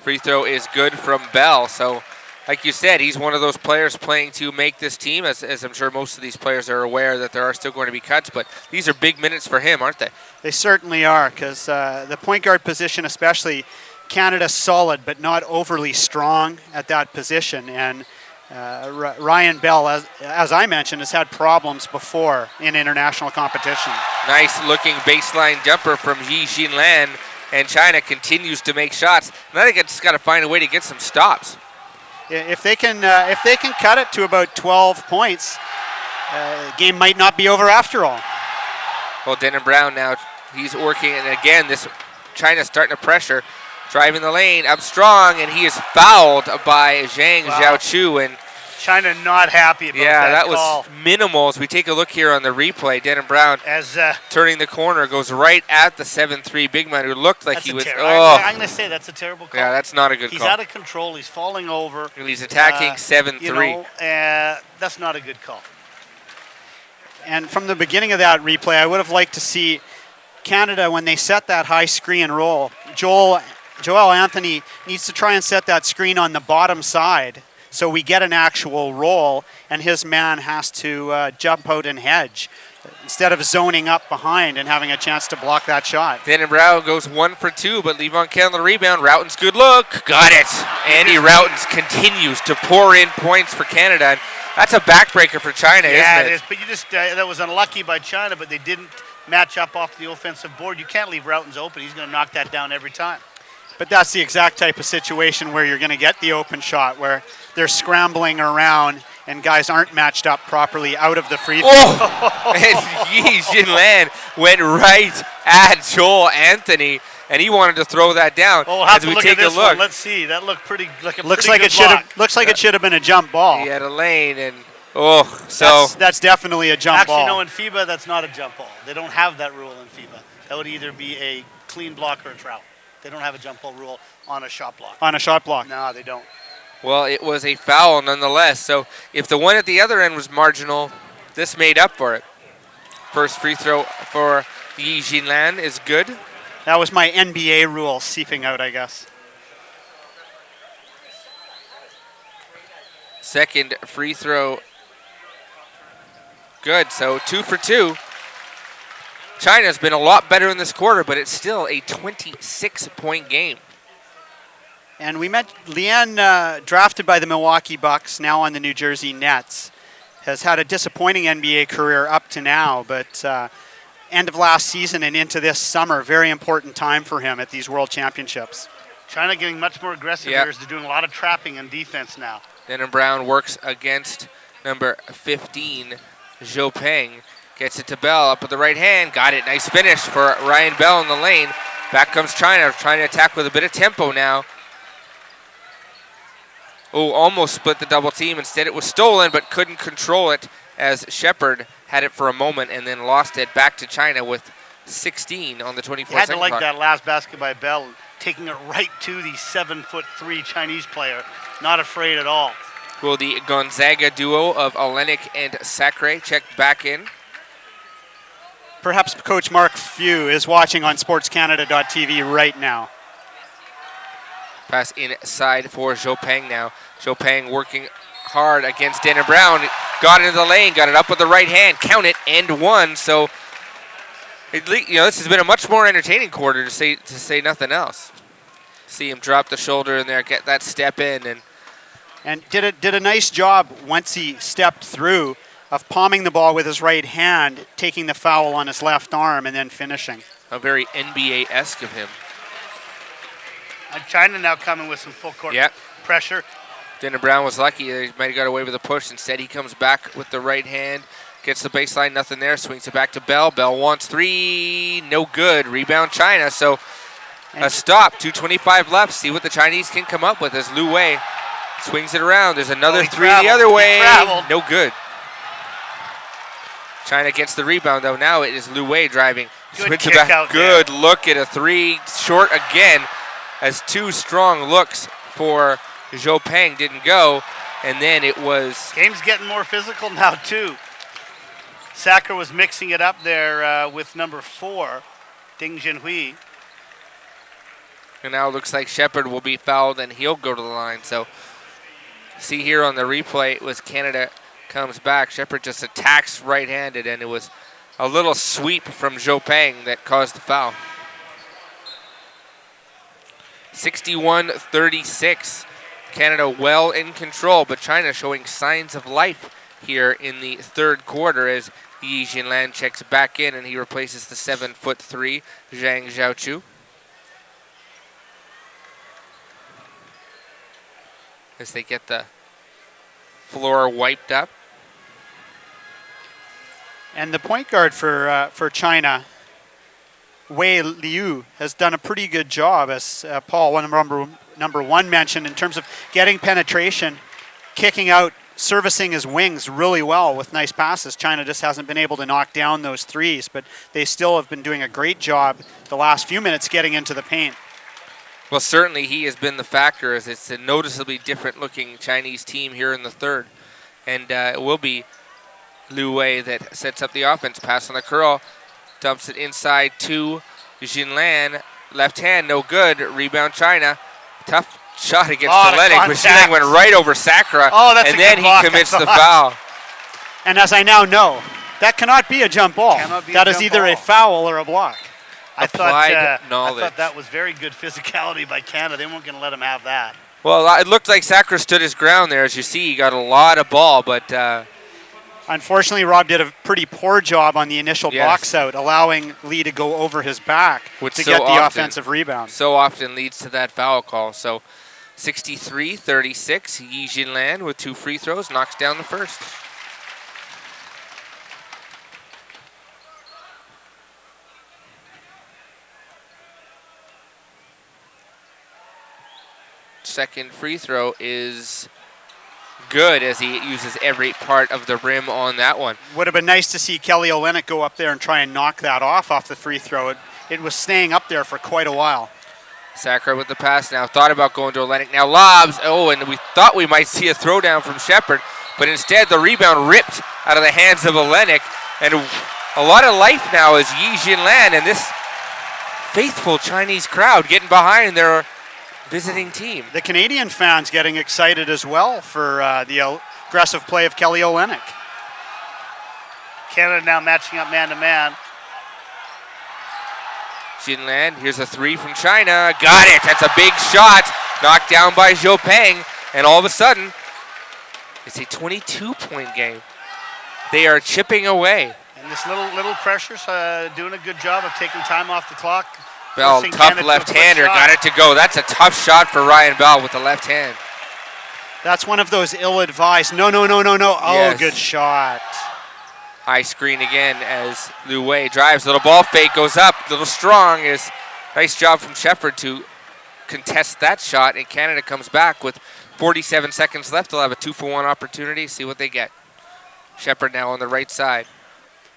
free throw is good from Bell. So, like you said, he's one of those players playing to make this team, as I'm sure most of these players are aware that there are still going to be cuts, but these are big minutes for him, aren't they? They certainly are, because the point guard position especially, Canada's solid but not overly strong at that position, and Ryan Bell, as I mentioned, has had problems before in international competition. Nice looking baseline jumper from Yi Jinlan, and China continues to make shots. And I think it's got to find a way to get some stops. If they can cut it to about 12 points, the game might not be over after all. Well, Denton Brown now, he's working, and again, this China's starting to pressure, driving the lane up strong, and he is fouled by Zhang Zhaochu. And China not happy about that call. Was minimal. As we take a look here on the replay, Denham Brown, as turning the corner, goes right at the 7-3 big man who looked like he was. I'm going to say that's a terrible call. Yeah, that's not a good call. He's out of control. He's falling over. And he's attacking 7-3. You know, that's not a good call. And from the beginning of that replay, I would have liked to see Canada, when they set that high screen roll, Joel Anthony needs to try and set that screen on the bottom side so we get an actual roll, and his man has to jump out and hedge instead of zoning up behind and having a chance to block that shot. Denham Brown goes 1 for 2, but Levon Ken on the rebound. Routen's good look. Got it. Andy Routens continues to pour in points for Canada. And that's a backbreaker for China, isn't it? Yeah, it is. But you just that was unlucky by China, but they didn't match up off the offensive board. You can't leave Routens open. He's going to knock that down every time. But that's the exact type of situation where you're going to get the open shot, where they're scrambling around and guys aren't matched up properly out of the free throw. And Yi Jinlan went right at Joel Anthony, and he wanted to throw that down. As we take a look. Let's see. That looked pretty like a looks like it should have. Looks like it should have been a jump ball. He had a lane, and so that's definitely a jump ball. Actually, no, in FIBA that's not a jump ball. They don't have that rule in FIBA. That would either be a clean block or a foul. They don't have a jump ball rule on a shot block. On a shot block. No, they don't. Well, it was a foul nonetheless. So if the one at the other end was marginal, this made up for it. First free throw for Yi Jinlan is good. That was my NBA rule seeping out, I guess. Second free throw, good. So 2 for 2. China's been a lot better in this quarter, but it's still a 26-point game. And we met Leanne, drafted by the Milwaukee Bucks, now on the New Jersey Nets, has had a disappointing NBA career up to now, but end of last season and into this summer, very important time for him at these World Championships. China getting much more aggressive here as they're doing a lot of trapping and defense now. Denham Brown works against number 15, Zhou Peng. Gets it to Bell, up with the right hand. Got it. Nice finish for Ryan Bell in the lane. Back comes China, trying to attack with a bit of tempo now. Oh, almost split the double team. Instead, it was stolen, but couldn't control it as Shepard had it for a moment and then lost it back to China with 16 on the 24 You had to second like clock. that last basket by Bell, taking it right to the 7'3" Chinese player. Not afraid at all. Will the Gonzaga duo of Olynyk and Sacre check back in? Perhaps Coach Mark Few is watching on SportsCanada.TV right now. Pass inside for Zhou Peng now. Zhou Peng working hard against Denham Brown. Got into the lane, got it up with the right hand. Count it, and one. So, this has been a much more entertaining quarter to say nothing else. See him drop the shoulder in there, get that step in, and did a nice job once he stepped through of palming the ball with his right hand, taking the foul on his left arm, and then finishing. A very NBA-esque of him. And China now coming with some full court pressure. Denham Brown was lucky. He might have got away with a push. Instead, he comes back with the right hand, gets the baseline, nothing there, swings it back to Bell. Bell wants three, no good. Rebound China, so a stop, 2:25 left. See what the Chinese can come up with as Lu Wei swings it around. There's another three the other way. No good. China gets the rebound, though. Now it is Lu Wei driving. Good kick out Good look at a three. Short again, as two strong looks for Zhou Peng didn't go. And then it was... Game's getting more physical now, too. Sacre was mixing it up there with number 4, Ding Junhui. And now it looks like Shepard will be fouled, and he'll go to the line. So see here on the replay, it was Canada comes back. Shepard just attacks right-handed, and it was a little sweep from Zhou Peng that caused the foul. 61-36. Canada well in control, but China showing signs of life here in the third quarter as Yi Jinlan checks back in, and he replaces the 7'3" Zhang Zhaochu. As they get the floor wiped up. And the point guard for China, Wei Liu has done a pretty good job, as Paul, number one, mentioned, in terms of getting penetration, kicking out, servicing his wings really well with nice passes. China just hasn't been able to knock down those threes, but they still have been doing a great job the last few minutes getting into the paint. Well, certainly he has been the factor, as it's a noticeably different-looking Chinese team here in the third. And it will be Liu Wei that sets up the offense. Pass on the curl, dumps it inside to Jinlan. Left hand, no good. Rebound China. Tough shot against Olynyk, but Jinlan went right over Sakura, and then he commits the foul. And as I now know, that cannot be a jump ball. That is either a foul or a block. I thought that was very good physicality by Canada. They weren't going to let him have that. Well, it looked like Sakura stood his ground there. As you see, he got a lot of ball, but unfortunately, Rob did a pretty poor job on the initial box out, allowing Lee to go over his back to get the offensive rebound. So often leads to that foul call. So 63-36, Yi Jinlan with 2 free throws, knocks down the first. Second free throw is good, as he uses every part of the rim on that one. Would have been nice to see Kelly Olynyk go up there and try and knock that off the free throw. It was staying up there for quite a while. Sakura with the pass now. Thought about going to Olynyk. Now lobs. Oh, and we thought we might see a throwdown from Shepard, but instead the rebound ripped out of the hands of Olynyk. And a lot of life now is Yi Jinlan and this faithful Chinese crowd getting behind their visiting team. The Canadian fans getting excited as well for the aggressive play of Kelly Olynyk. Canada now matching up man-to-man. Jinlan, here's a 3 from China. Got it. That's a big shot. Knocked down by Zhou Peng. And all of a sudden, it's a 22-point game. They are chipping away. And this little pressure's doing a good job of taking time off the clock. Bell, tough left-hander, got it to go. That's a tough shot for Ryan Bell with the left hand. That's one of those ill-advised, no. Oh, good shot. High screen again as Liu Wei drives. Little ball fake, goes up. Little strong. Nice job from Shepard to contest that shot, and Canada comes back with 47 seconds left. They'll have a 2-for-1 opportunity. See what they get. Shepard now on the right side.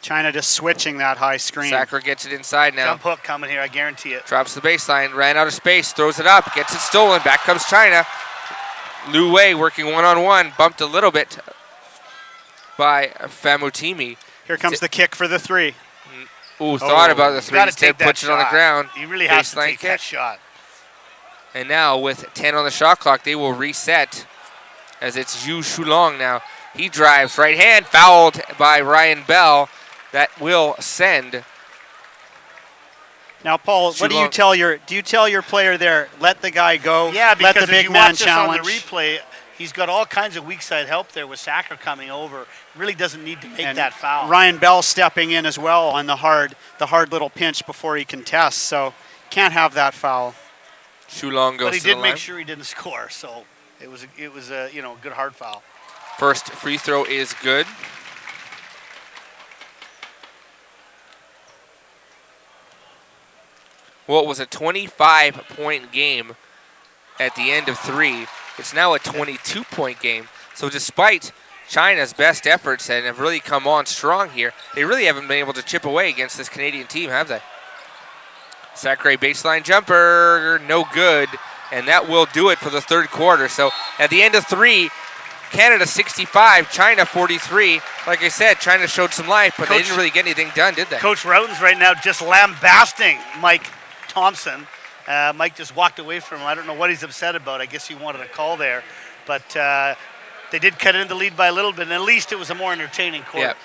China just switching that high screen. Sakura gets it inside now. Jump hook coming here, I guarantee it. Drops the baseline, ran out of space, throws it up, gets it stolen. Back comes China. Liu Wei working one-on-one, bumped a little bit by Famutimi. Here comes the kick for the 3. Thought about the 3. Instead puts it on the ground. You really have to take that shot. And now with 10 on the shot clock, they will reset as it's Zhu Shulong now. He drives, right hand, fouled by Ryan Bell. That will send. Now, Paul, what do you tell your player there? Let the guy go. Yeah, because let the big if you man watch challenge. This on the replay, he's got all kinds of weak side help there with Sakura coming over. Really doesn't need to make that foul. Ryan Bell stepping in as well on the hard little pinch before he contests. So can't have that foul. Shulong goes. But he did make sure he didn't score. So it was a good hard foul. First free throw is good. Well, it was a 25-point game at the end of 3. It's now a 22-point game. So despite China's best efforts and have really come on strong here, they really haven't been able to chip away against this Canadian team, have they? Sakura baseline jumper, no good. And that will do it for the third quarter. So at the end of 3, Canada 65, China 43. Like I said, China showed some life, but they didn't really get anything done, did they? Coach Routen's right now just lambasting Mike Thompson. Mike just walked away from him. I don't know what he's upset about. I guess he wanted a call there. But they did cut in the lead by a little bit, and at least it was a more entertaining quarter. Yep.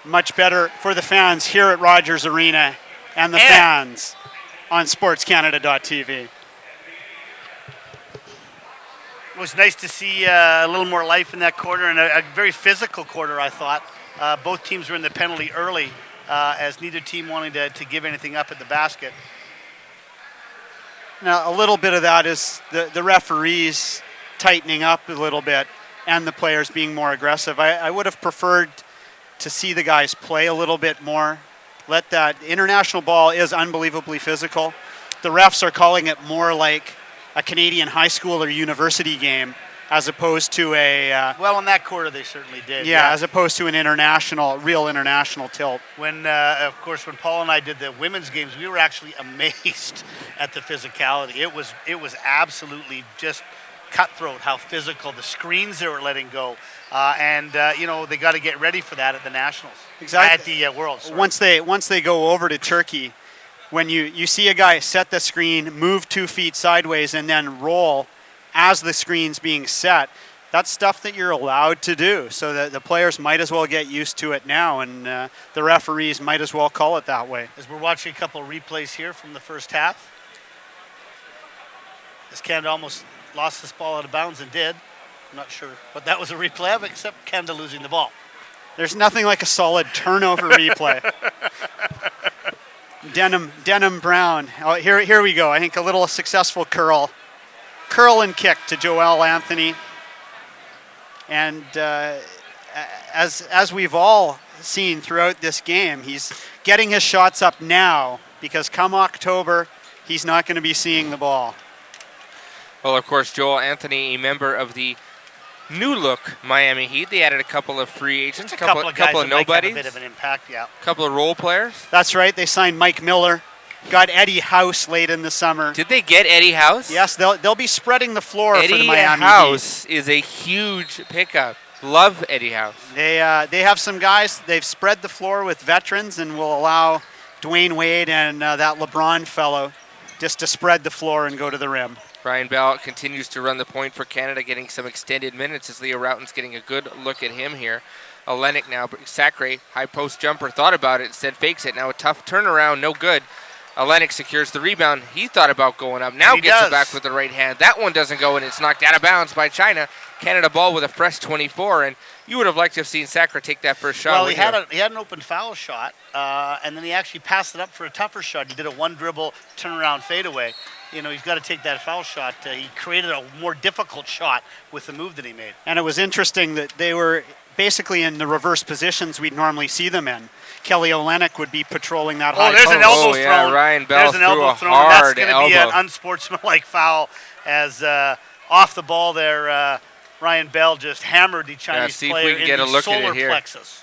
Much better for the fans here at Rogers Arena and the fans on SportsCanada.TV. It was nice to see a little more life in that quarter, and a very physical quarter, I thought. Both teams were in the penalty early, as neither team wanted to give anything up at the basket. Now, a little bit of that is the referees tightening up a little bit and the players being more aggressive. I would have preferred to see the guys play a little bit more Let that international ball is unbelievably physical. The refs are calling it more like a Canadian high school or university game as opposed to a... well, in that quarter they certainly did. Yeah, as opposed to an real international tilt. When, of course, when Paul and I did the women's games, we were actually amazed at the physicality. It was absolutely just cutthroat how physical the screens they were letting go. They got to get ready for that at the Nationals. Exactly. At the Worlds. Sorry. Once they go over to Turkey, when you see a guy set the screen, move 2 feet sideways, and then roll as the screen's being set, that's stuff that you're allowed to do. So that the players might as well get used to it now, and the referees might as well call it that way. As we're watching a couple of replays here from the first half, as Canada almost lost this ball out of bounds and did. I'm not sure what that was a replay of, except Canada losing the ball. There's nothing like a solid turnover replay. Denim Brown. Oh, here we go. I think a little successful curl and kick to Joel Anthony. And as we've all seen throughout this game, he's getting his shots up now because come October, he's not going to be seeing the ball. Well, of course, Joel Anthony, a member of the new-look Miami Heat. They added a couple of free agents, a couple of guys that nobodies, might have a bit of an impact, yeah. a couple of role players. That's right. They signed Mike Miller, got Eddie House late in the summer. Did they get Eddie House? Yes, they'll be spreading the floor for the Miami House Heat. is a huge pickup. Love Eddie House. They have some guys. They've spread the floor with veterans and will allow Dwayne Wade and that LeBron fellow just to spread the floor and go to the rim. Ryan Bell continues to run the point for Canada, getting some extended minutes as Leo Routen's getting a good look at him here. Olynyk now, Sacre, high post jumper, thought about it, instead fakes it. Now a tough turnaround, no good. Olynyk secures the rebound. He thought about going up. Now gets it back with the right hand. That one doesn't go, and it's knocked out of bounds by China. Canada ball with a fresh 24, and you would have liked to have seen Sacre take that first shot. Well, he had an open foul shot, and then he actually passed it up for a tougher shot. He did a one-dribble turnaround fadeaway. You know, he's got to take that foul shot. He created a more difficult shot with the move that he made. And it was interesting that they were basically in the reverse positions we'd normally see them in. Kelly Olynyk would be patrolling that high post. There's an elbow thrown. Yeah, Ryan Bell there's an elbow thrown. That's going to be an unsportsmanlike foul as off the ball there, Ryan Bell just hammered the Chinese player in the solar plexus.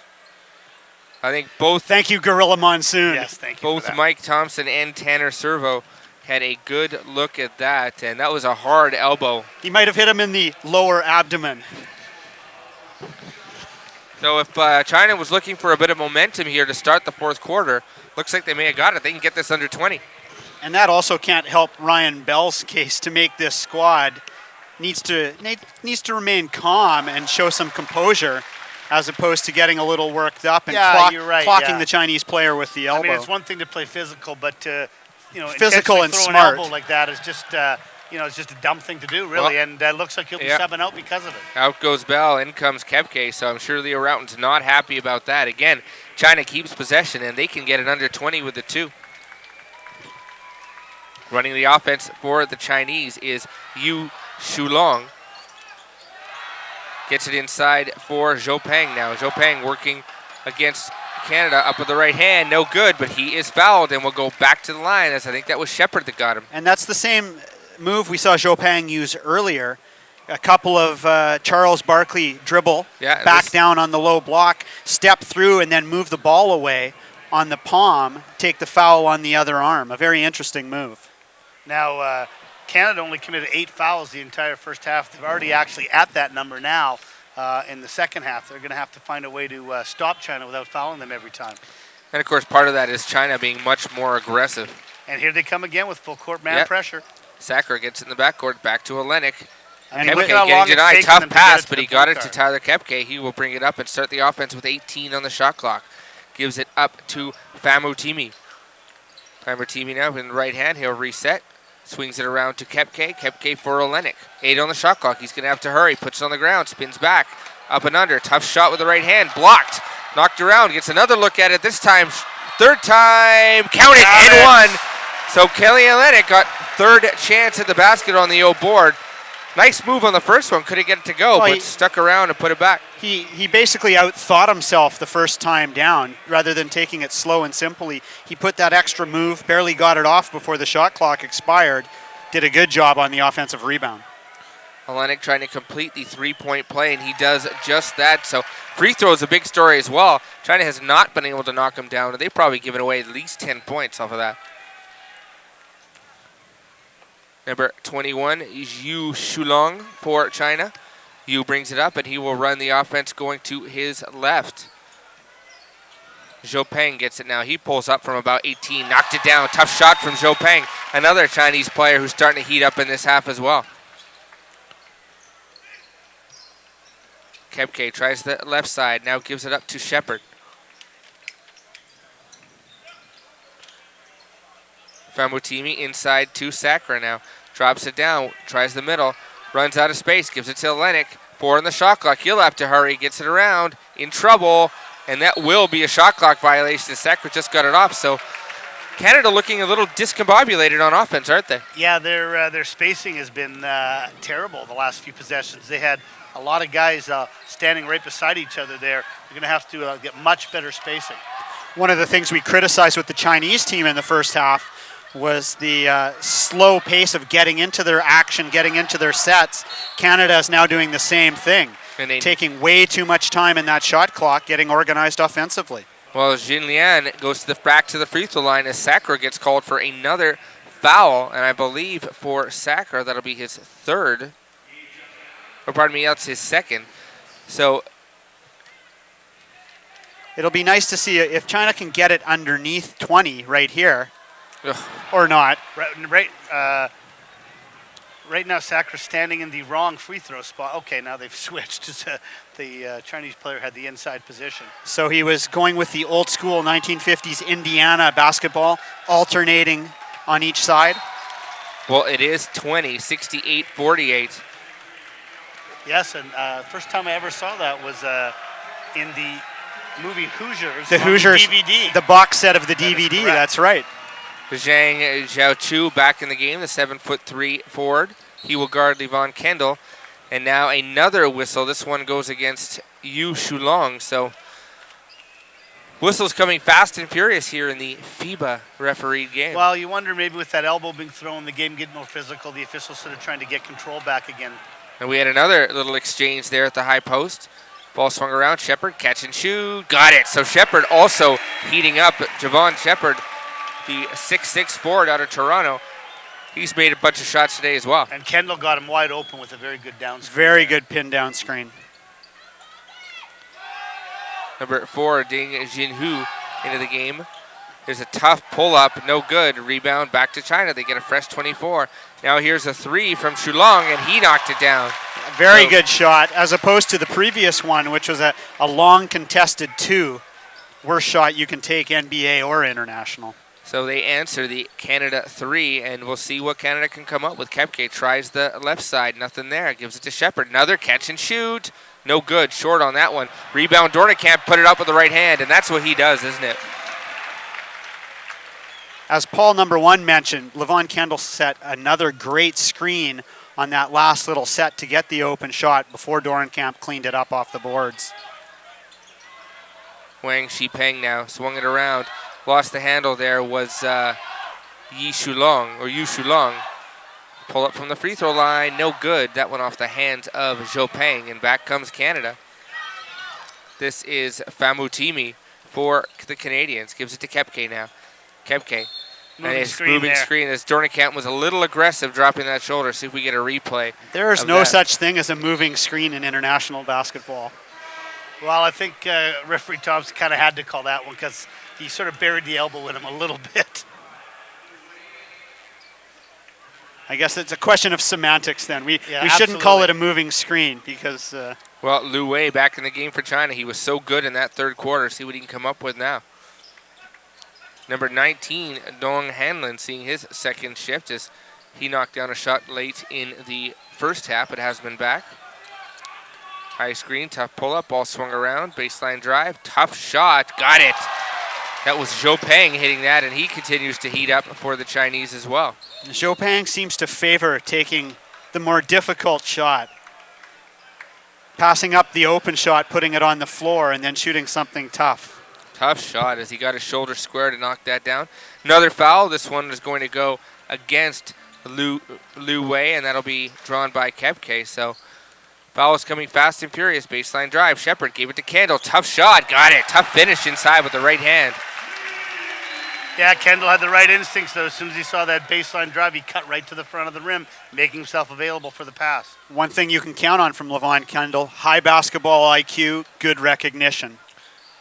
I think both... Thank you, Gorilla Monsoon. Yes, thank you. Both Mike Thompson and Tanner Servo had a good look at that, and that was a hard elbow. He might have hit him in the lower abdomen. So if China was looking for a bit of momentum here to start the fourth quarter, looks like they may have got it. They can get this under 20. And that also can't help Ryan Bell's case to make this squad. Needs to remain calm and show some composure as opposed to getting a little worked up and clocking the Chinese player with the elbow. I mean, it's one thing to play physical, but physical and throw smart. An elbow like that is just it's just a dumb thing to do, really, and looks like he'll be subbing out because of it. Out goes Bell, in comes Kepke, so I'm sure Leo Routen's not happy about that. Again, China keeps possession, and they can get it under 20 with the 2. Running the offense for the Chinese is Yu Shulong. Gets it inside for Zhou Peng now. Zhou Peng working against Canada up with the right hand. No good, but he is fouled and will go back to the line, as I think that was Shepard that got him. And that's the same move we saw Zhou Peng use earlier. A couple of Charles Barkley dribble, back down on the low block, step through, and then move the ball away on the palm, take the foul on the other arm. A very interesting move. Now, Canada only committed 8 fouls the entire first half. They're already actually at that number now in the second half. They're going to have to find a way to stop China without fouling them every time. And, of course, part of that is China being much more aggressive. And here they come again with full court man pressure. Sacre gets in the backcourt, back to Olynyk. And Kepke getting denied, tough pass, but he got it to Tyler Kepke. He will bring it up and start the offense with 18 on the shot clock. Gives it up to Famutimi. Famutimi now in the right hand, he'll reset. Swings it around to Kepke. Kepke for Olynyk. 8 on the shot clock. He's going to have to hurry. Puts it on the ground. Spins back. Up and under. Tough shot with the right hand. Blocked. Knocked around. Gets another look at it. This time, third time. Count it. And one. So Kelly Olynyk got third chance at the basket on the O board. Nice move on the first one. Couldn't get it to go, but stuck around and put it back. He basically outthought himself the first time down. Rather than taking it slow and simply, he put that extra move, barely got it off before the shot clock expired. Did a good job on the offensive rebound. Olynyk trying to complete the three-point play, and he does just that. So free throw is a big story as well. China has not been able to knock him down. They've probably given away at least 10 points off of that. Number 21 is Yu Shulong for China. Yu brings it up, and he will run the offense going to his left. Zhou Peng gets it now. He pulls up from about 18, knocked it down. Tough shot from Zhou Peng, another Chinese player who's starting to heat up in this half as well. Kepke tries the left side, now gives it up to Shepard. Famutimi inside to Sakura now. Drops it down, tries the middle, runs out of space, gives it to Olynyk. 4 in the shot clock. He'll have to hurry, gets it around, in trouble, and that will be a shot clock violation. Sakura just got it off, so Canada looking a little discombobulated on offense, aren't they? Yeah, their spacing has been terrible the last few possessions. They had a lot of guys standing right beside each other there. They're going to have to get much better spacing. One of the things we criticized with the Chinese team in the first half was the slow pace of getting into their action, getting into their sets. Canada is now doing the same thing, taking way too much time in that shot clock, getting organized offensively. Well, Jin Lian goes back to the free throw line as Sakura gets called for another foul, and I believe for Sakura that'll be his third, or pardon me, that's his second. So it'll be nice to see if China can get it underneath 20 right here. Ugh. Or not. Right now, Sakura's standing in the wrong free throw spot. Okay, now they've switched. The Chinese player had the inside position. So he was going with the old school 1950s Indiana basketball, alternating on each side. Well, it is 20, 68-48. Yes, and first time I ever saw that was in the movie Hoosiers. The Hoosiers DVD. The box set of the DVD. That's right. Zhang Zhaochu back in the game, the 7'3" forward. He will guard Levon Kendall. And now another whistle. This one goes against Yu Shulong. So whistles coming fast and furious here in the FIBA refereed game. Well, you wonder maybe with that elbow being thrown, the game getting more physical, the officials sort of trying to get control back again. And we had another little exchange there at the high post. Ball swung around. Shepard, catch and shoot. Got it. So Shepard also heating up. Javon Shepard, the 6'6" forward out of Toronto. He's made a bunch of shots today as well. And Kendall got him wide open with a very good down screen. Very good pin down screen. Number 4, Ding Jinhu into the game. There's a tough pull-up, no good. Rebound back to China. They get a fresh 24. Now here's a 3 from Shulong, and he knocked it down. Very good shot, as opposed to the previous one, which was a long contested 2. Worst shot you can take, NBA or international. So they answer the Canada 3, and we'll see what Canada can come up with. Kepke tries the left side, nothing there. Gives it to Shepard. Another catch and shoot. No good, short on that one. Rebound, Dornicamp put it up with the right hand, and that's what he does, isn't it? As Paul number 1 mentioned, Levon Kendall set another great screen on that last little set to get the open shot before Dornicamp cleaned it up off the boards. Wang Shipeng now swung it around. Lost the handle there was Yu Shulong. Pull up from the free throw line, no good. That went off the hands of Zhou Peng, and back comes Canada. This is Famutimi for the Canadians. Gives it to Kepke now. Kepke. Moving screen as Dornicamp was a little aggressive dropping that shoulder. See if we get a replay. There is no such thing as a moving screen in international basketball. Well, I think referee Thompson kind of had to call that one because he sort of buried the elbow in him a little bit. I guess it's a question of semantics then. We shouldn't call it a moving screen because... Well, Lu Wei back in the game for China. He was so good in that third quarter. See what he can come up with now. Number 19, Dong Hanlon, seeing his second shift as he knocked down a shot late in the first half, but has been back. High screen, tough pull-up, ball swung around, baseline drive, tough shot, got it. That was Zhou Peng hitting that, and he continues to heat up for the Chinese as well. Zhou Peng seems to favor taking the more difficult shot. Passing up the open shot, putting it on the floor, and then shooting something tough. Tough shot as he got his shoulder square to knock that down. Another foul. This one is going to go against Lu Wei, and that'll be drawn by Kepke. So foul is coming fast and furious. Baseline drive. Shepard gave it to Kendall. Tough shot. Got it. Tough finish inside with the right hand. Yeah, Kendall had the right instincts, though. As soon as he saw that baseline drive, he cut right to the front of the rim, making himself available for the pass. One thing you can count on from Levon Kendall, high basketball IQ, good recognition.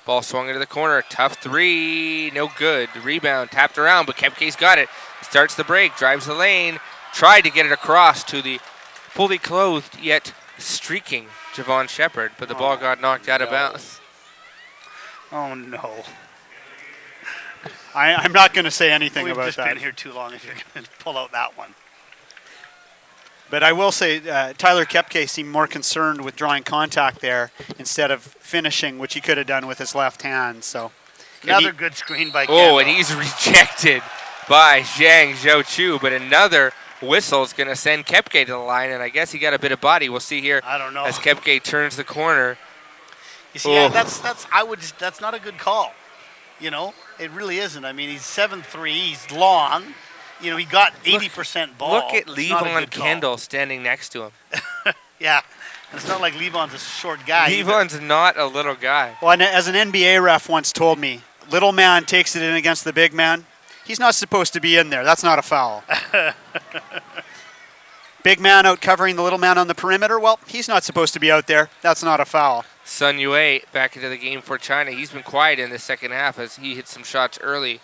Ball swung into the corner. Tough three. No good. Rebound. Tapped around, but Kepke's got it. Starts the break. Drives the lane. Tried to get it across to the fully clothed yet streaking Javon Shepard, but the ball got knocked out of bounds. Oh, no. I'm not going to say anything We've about just that. been here too long if you're going to pull out that one. But I will say Tyler Kepke seemed more concerned with drawing contact there instead of finishing, which he could have done with his left hand. So another good screen by Kendall. Oh, and he's rejected by Zhang Zhou-Chu, but another whistle is going to send Kepke to the line, and I guess he got a bit of body. We'll see here. I don't know. As Kepke turns the corner. You see, yeah, that's not a good call. You know, it really isn't. I mean, he's 7'3", he's long. You know, he got 80% ball. Look at Levon Kendall standing next to him. Yeah, and it's not like Levon's a short guy. Levon's not a little guy. Well, and as an NBA ref once told me, little man takes it in against the big man. He's not supposed to be in there. That's not a foul. Big man out covering the little man on the perimeter. Well, he's not supposed to be out there. That's not a foul. Sun Yue back into the game for China. He's been quiet in the second half as he hit some shots early.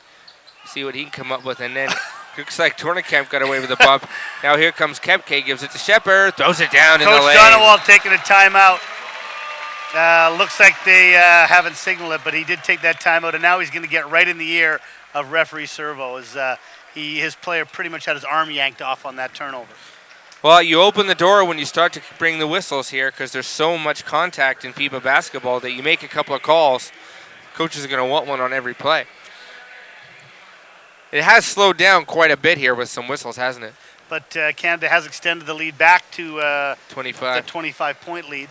See what he can come up with. And then looks like Tornekamp got away with a bump. Now here comes Kepke, gives it to Shepard, throws it down in the lane. Coach Donowald taking a timeout. Looks like they haven't signaled it, but he did take that timeout, and now he's going to get right in the ear of referee Servo. As his player pretty much had his arm yanked off on that turnover. Well, you open the door when you start to bring the whistles here because there's so much contact in FIBA basketball that you make a couple of calls. Coaches are going to want one on every play. It has slowed down quite a bit here with some whistles, hasn't it? But Canada has extended the lead back to 25. The 25-point lead.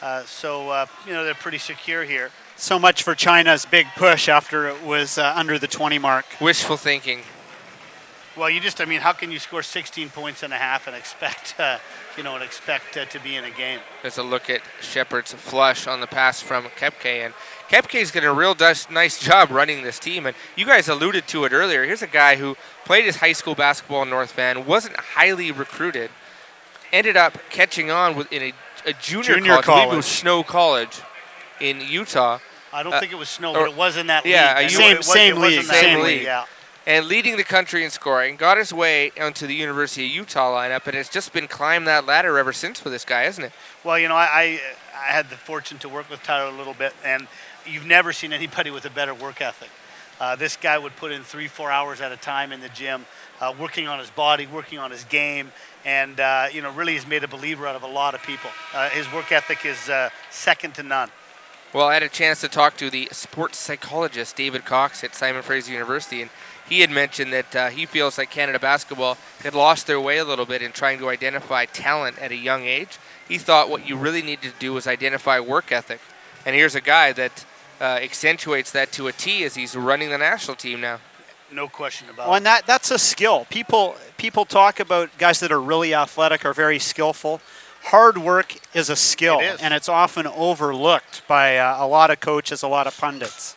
You know, they're pretty secure here. So much for China's big push after it was under the 20 mark. Wishful thinking. Well, how can you score 16 points and a half and expect to be in a game? There's a look at Shepard's flush on the pass from Kepke, and Kepke's got a real nice job running this team. And you guys alluded to it earlier. Here's a guy who played his high school basketball in North Van, wasn't highly recruited, ended up catching on in a junior college. I believe it was Snow College in Utah. I don't think it was Snow, but it was in that league. Yeah, same league. Yeah. And leading the country in scoring, got his way onto the University of Utah lineup, and it's just been climbing that ladder ever since for this guy, hasn't it? Well, you know, I had the fortune to work with Tyler a little bit, and you've never seen anybody with a better work ethic. This guy would put in 3-4 hours at a time in the gym, working on his body, working on his game, and really has made a believer out of a lot of people. His work ethic is second to none. Well, I had a chance to talk to the sports psychologist, David Cox, at Simon Fraser University, and he had mentioned that he feels like Canada basketball had lost their way a little bit in trying to identify talent at a young age. He thought what you really needed to do was identify work ethic. And here's a guy that accentuates that to a T as he's running the national team now. No question about it. Well, and that's a skill. People talk about guys that are really athletic or very skillful. Hard work is a skill, and it's often overlooked by a lot of coaches, a lot of pundits.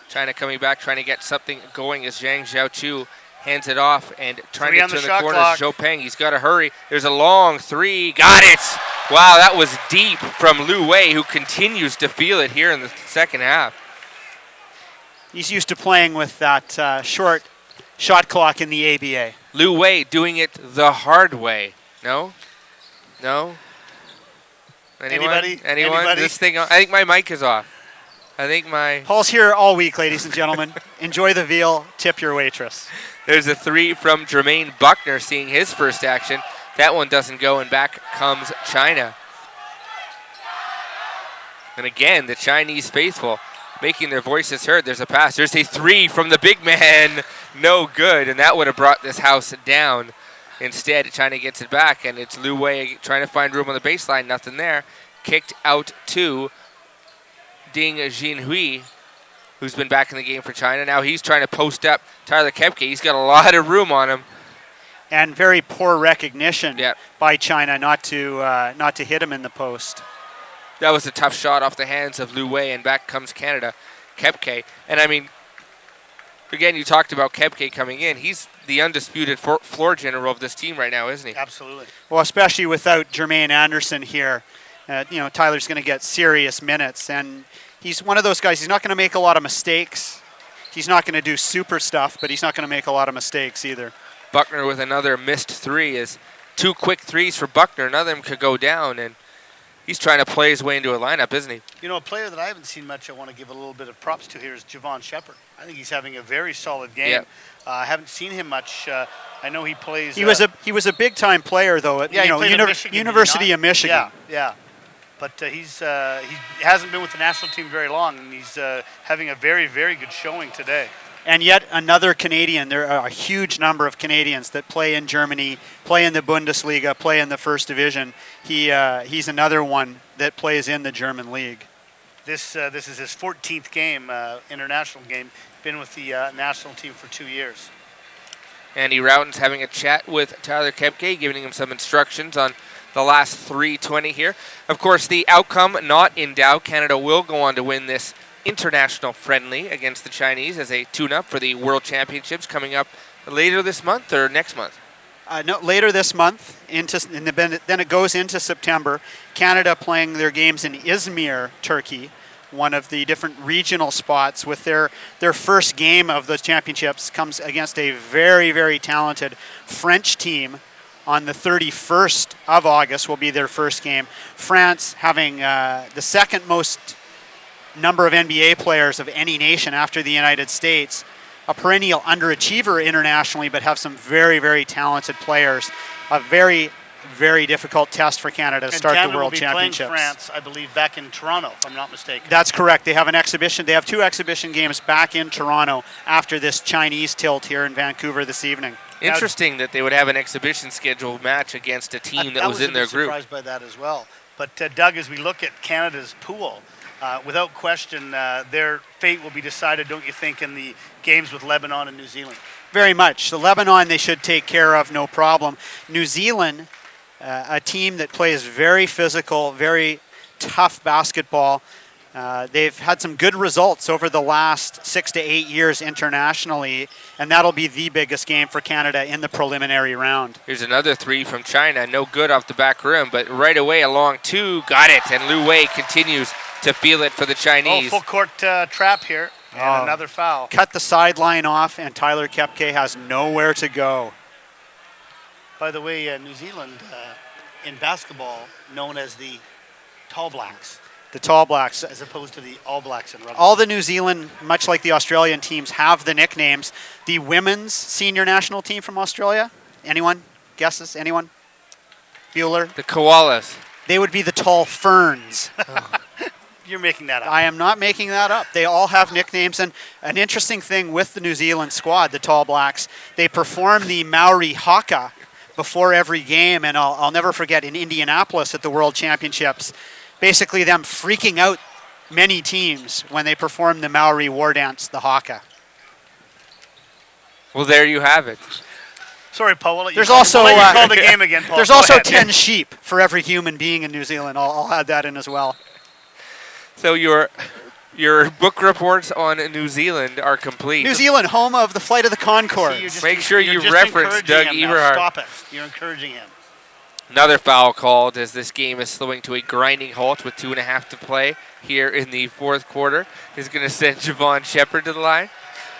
China coming back, trying to get something going as Zhang Zhou-Chu hands it off and trying to turn the corner. Zhou Peng, he's got to hurry. There's a long three. Got it! Wow, that was deep from Lu Wei, who continues to feel it here in the second half. He's used to playing with that short shot clock in the ABA. Lu Wei doing it the hard way. No? No? Anybody? This thing, I think my mic is off. Paul's here all week, ladies and gentlemen. Enjoy the veal. Tip your waitress. There's a three from Jermaine Buckner seeing his first action. That one doesn't go, and back comes China. And again, the Chinese faithful making their voices heard. There's a pass. There's a three from the big man. No good, and that would have brought this house down. Instead, China gets it back, and it's Lu Wei trying to find room on the baseline. Nothing there. Kicked out to Ding Jinhui, who's been back in the game for China. Now he's trying to post up Tyler Kepke. He's got a lot of room on him. And very poor recognition Yep. by China not to hit him in the post. That was a tough shot off the hands of Lu Wei, and back comes Canada. Kepke. And I mean, again, you talked about Kepke coming in. He's the undisputed floor general of this team right now, isn't he? Absolutely. Well, especially without Jermaine Anderson here. Tyler's going to get serious minutes. And he's one of those guys, he's not going to make a lot of mistakes. He's not going to do super stuff, but he's not going to make a lot of mistakes either. Buckner with another missed three. Is 2 quick threes for Buckner. None of them could go down, and he's trying to play his way into a lineup, isn't he? You know, a player that I haven't seen much I want to give a little bit of props to here is Javon Shepard. I think he's having a very solid game. Yep. I haven't seen him much. I know he plays. He was a big time player though at he played at Michigan, University of Michigan. Yeah. But he hasn't been with the national team very long, and he's having a very, very good showing today. And yet another Canadian. There are a huge number of Canadians that play in Germany, play in the Bundesliga, play in the First Division. He's another one that plays in the German league. This is his 14th game, international game. Been with the national team for 2 years. Andy Routen's having a chat with Tyler Kepke, giving him some instructions on the last 3:20 here. Of course, the outcome not in doubt. Canada will go on to win this international friendly against the Chinese as a tune-up for the World Championships coming up later this month or next month? No, later this month. Then it goes into September. Canada playing their games in Izmir, Turkey, one of the different regional spots. With their first game of those championships comes against a very, very talented French team. On the 31st of August will be their first game. France having the second most number of NBA players of any nation after the United States. A perennial underachiever internationally, but have some very, very talented players. A very, very difficult test for Canada to start the World Championships. Canada will be playing France, I believe, back in Toronto, if I'm not mistaken. That's correct. They have an exhibition. They have 2 exhibition games back in Toronto after this Chinese tilt here in Vancouver this evening. Interesting that they would have an exhibition scheduled match against a team that was in their group. I was surprised by that as well. But Doug, as we look at Canada's pool, without question, their fate will be decided, don't you think, in the games with Lebanon and New Zealand? Very much. The Lebanon they should take care of, no problem. New Zealand, a team that plays very physical, very tough basketball. They've had some good results over the last 6 to 8 years internationally, and that'll be the biggest game for Canada in the preliminary round. Here's another three from China. No good off the back rim, but right away along 2, got it. And Lu Wei continues to feel it for the Chinese. Full court trap here, and another foul. Cut the sideline off, and Tyler Kepke has nowhere to go. By the way, New Zealand, in basketball, known as the Tall Blacks. The Tall Blacks. As opposed to the All Blacks in rugby. All the New Zealand, much like the Australian teams, have the nicknames. The women's senior national team from Australia, anyone? Guesses? Anyone? Bueller? The Koalas. They would be the Tall Ferns. You're making that up. I am not making that up. They all have nicknames. And an interesting thing with the New Zealand squad, the Tall Blacks, they perform the Maori haka before every game. And I'll never forget in Indianapolis at the World Championships, basically them freaking out many teams when they perform the Maori war dance, the haka. Well, there you have it. Sorry, Paul. There's also call the game again, Paul. There's also 10 sheep for every human being in New Zealand. I'll add that in as well. So your book reports on New Zealand are complete. New Zealand, home of the Flight of the Conchords. Make sure you reference Doug Eberhardt. Stop it. You're encouraging him. Another foul called as this game is slowing to a grinding halt with 2.5 to play here in the fourth quarter. He's going to send Javon Shepard to the line.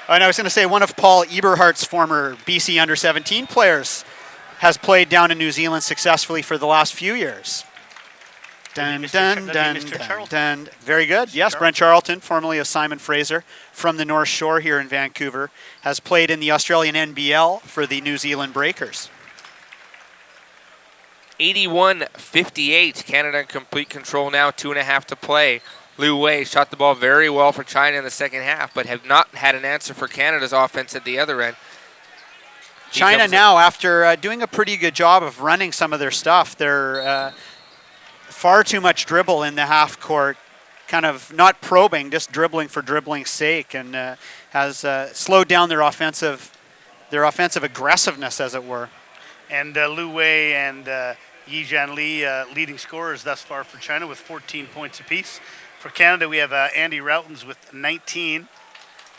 And I was going to say one of Paul Eberhardt's former BC under-17 players has played down in New Zealand successfully for the last few years. Dun, dun, dun, dun, dun. Very good. Yes, Brent Charlton, formerly of Simon Fraser, from the North Shore here in Vancouver, has played in the Australian NBL for the New Zealand Breakers. 81-58. Canada in complete control now, 2.5 to play. Lu Wei shot the ball very well for China in the second half, but have not had an answer for Canada's offense at the other end. China now, after doing a pretty good job of running some of their stuff, they're far too much dribble in the half court, kind of not probing, just dribbling for dribbling's sake, and has slowed down their offensive aggressiveness, as it were. And Lu Wei and Yi Jianli leading scorers thus far for China with 14 points apiece. For Canada, we have Andy Routens with 19,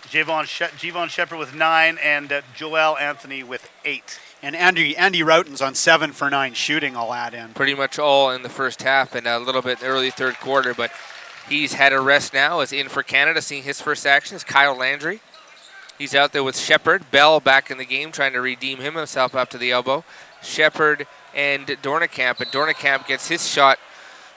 Javon Shepard with 9, and Joel Anthony with 8. And Andy Routens on 7 for 9 shooting, I'll add in. Pretty much all in the first half and a little bit in the early third quarter, but he's had a rest now. Is in for Canada, seeing his first action is Kyle Landry. He's out there with Shepard. Bell back in the game, trying to redeem himself up to the elbow. Shepard and Dornekamp, and Dornekamp gets his shot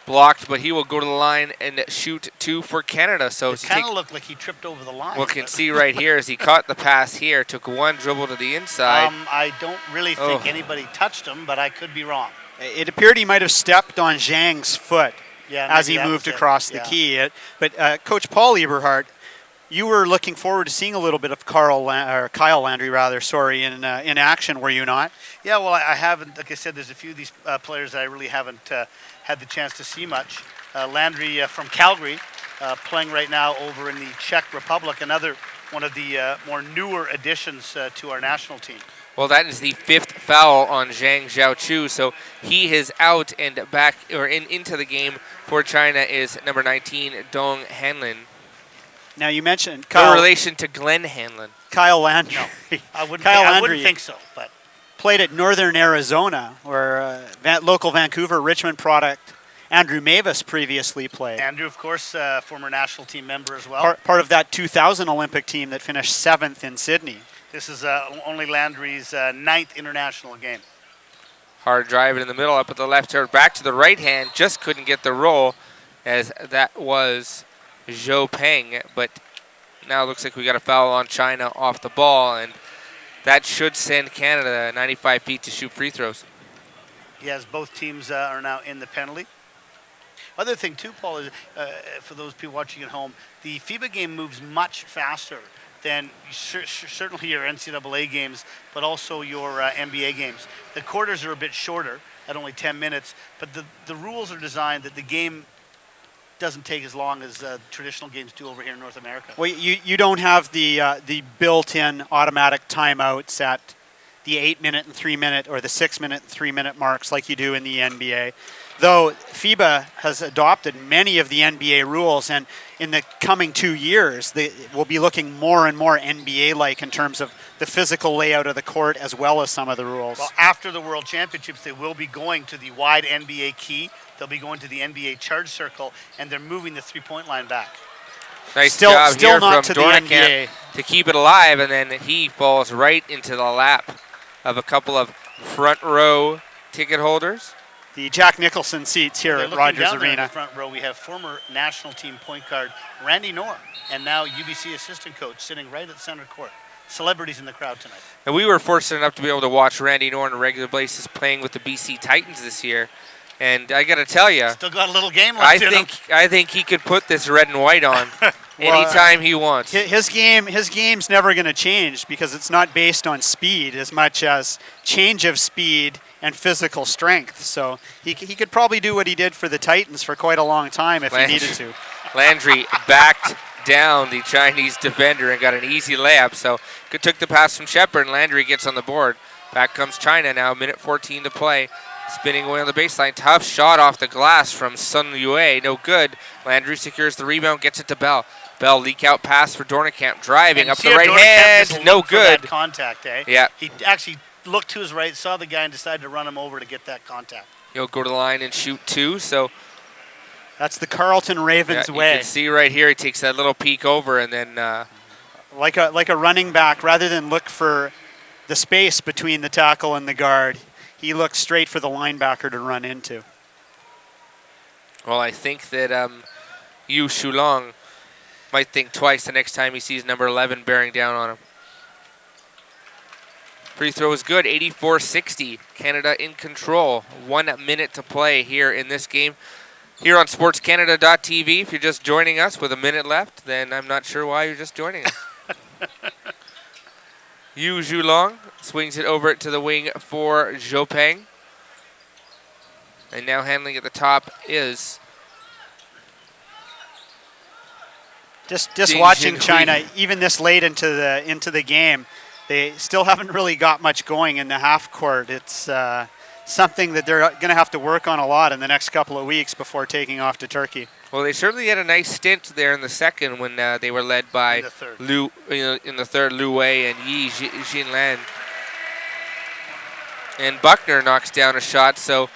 blocked, but he will go to the line and shoot 2 for Canada. So it kind of looked like he tripped over the line. Well, can see right here as he caught the pass here, took one dribble to the inside. I don't really think anybody touched him, but I could be wrong. It appeared he might have stepped on Zhang's foot as he moved across the key. But Coach Paul Eberhardt, you were looking forward to seeing a little bit of Kyle Landry, in action, were you not? Yeah, well, I haven't. Like I said, there's a few of these players that I really haven't had the chance to see much. Landry from Calgary, playing right now over in the Czech Republic, another one of the more newer additions to our national team. Well, that is the 5th foul on Zhang Zhaochu, so he is out, and back into the game for China is number 19, Dong Hanlin. Now you mentioned Kyle. No relation to Glenn Hanlon. Kyle Landry. No, I wouldn't think so, but played at Northern Arizona, where local Vancouver Richmond product Andrew Mavis previously played. Andrew, of course, former national team member as well. Part of that 2000 Olympic team that finished 7th in Sydney. This is only Landry's 9th international game. Hard drive in the middle, up at the left, back to the right hand, just couldn't get the roll, as that was Zhou Peng, but now it looks like we got a foul on China off the ball, and that should send Canada 95 feet to shoot free throws. Yes, both teams are now in the penalty. Other thing too, Paul, is for those people watching at home, the FIBA game moves much faster than certainly your NCAA games, but also your NBA games. The quarters are a bit shorter at only 10 minutes, but the rules are designed that the game doesn't take as long as traditional games do over here in North America. Well, you don't have the built-in automatic timeouts at the 8-minute and 3-minute or the 6-minute and 3-minute marks like you do in the NBA. Though FIBA has adopted many of the NBA rules, and in the coming 2 years, we'll be looking more and more NBA-like in terms of the physical layout of the court as well as some of the rules. Well, after the World Championships, they will be going to the wide NBA key. They'll be going to the NBA charge circle, and they're moving the three-point line back. Nice job here not from to the NBA. To keep it alive, and then he falls right into the lap of a couple of front row ticket holders. The Jack Nicholson seats here at Rogers Arena. In the front row, we have former national team point guard Randy Knorr, and now UBC assistant coach sitting right at center court. Celebrities in the crowd tonight. And we were fortunate enough to be able to watch Randy Knorr on a regular basis playing with the BC Titans this year. And I got to tell you, still got a little game left in him. I think he could put this red and white on anytime he wants. His game's never going to change because it's not based on speed as much as change of speed and physical strength. So he could probably do what he did for the Titans for quite a long time if he needed to. Landry backed down the Chinese defender and got an easy layup. So took the pass from Shepard, and Landry gets on the board. Back comes China now, minute 14 to play. Spinning away on the baseline. Tough shot off the glass from Sun Yue. No good. Landry secures the rebound, gets it to Bell. Bell leak out pass for Dornekamp. Driving up the right hand. No good. That contact, eh? Yeah. He actually looked to his right, saw the guy, and decided to run him over to get that contact. He'll go to the line and shoot 2. So that's the Carleton Ravens way. You can see right here, he takes that little peek over, and then like a running back, rather than look for the space between the tackle and the guard, he looked straight for the linebacker to run into. Well, I think that Yu Shulong might think twice the next time he sees number 11 bearing down on him. Free throw is good, 84-60. Canada in control. 1 minute to play here in this game. Here on SportsCanada.TV, if you're just joining us with a minute left, then I'm not sure why you're just joining us. Yu Zhulong Swings it over to the wing for Zhou Peng. And now handling at the top is just Ding watching Junhui. China, even this late into the game, they still haven't really got much going in the half court. It's something that they're going to have to work on a lot in the next couple of weeks before taking off to Turkey. Well, they certainly had a nice stint there in the second when they were led by In the third. in the third, Liu Wei and Yi Jinlan. And Buckner knocks down a shot, so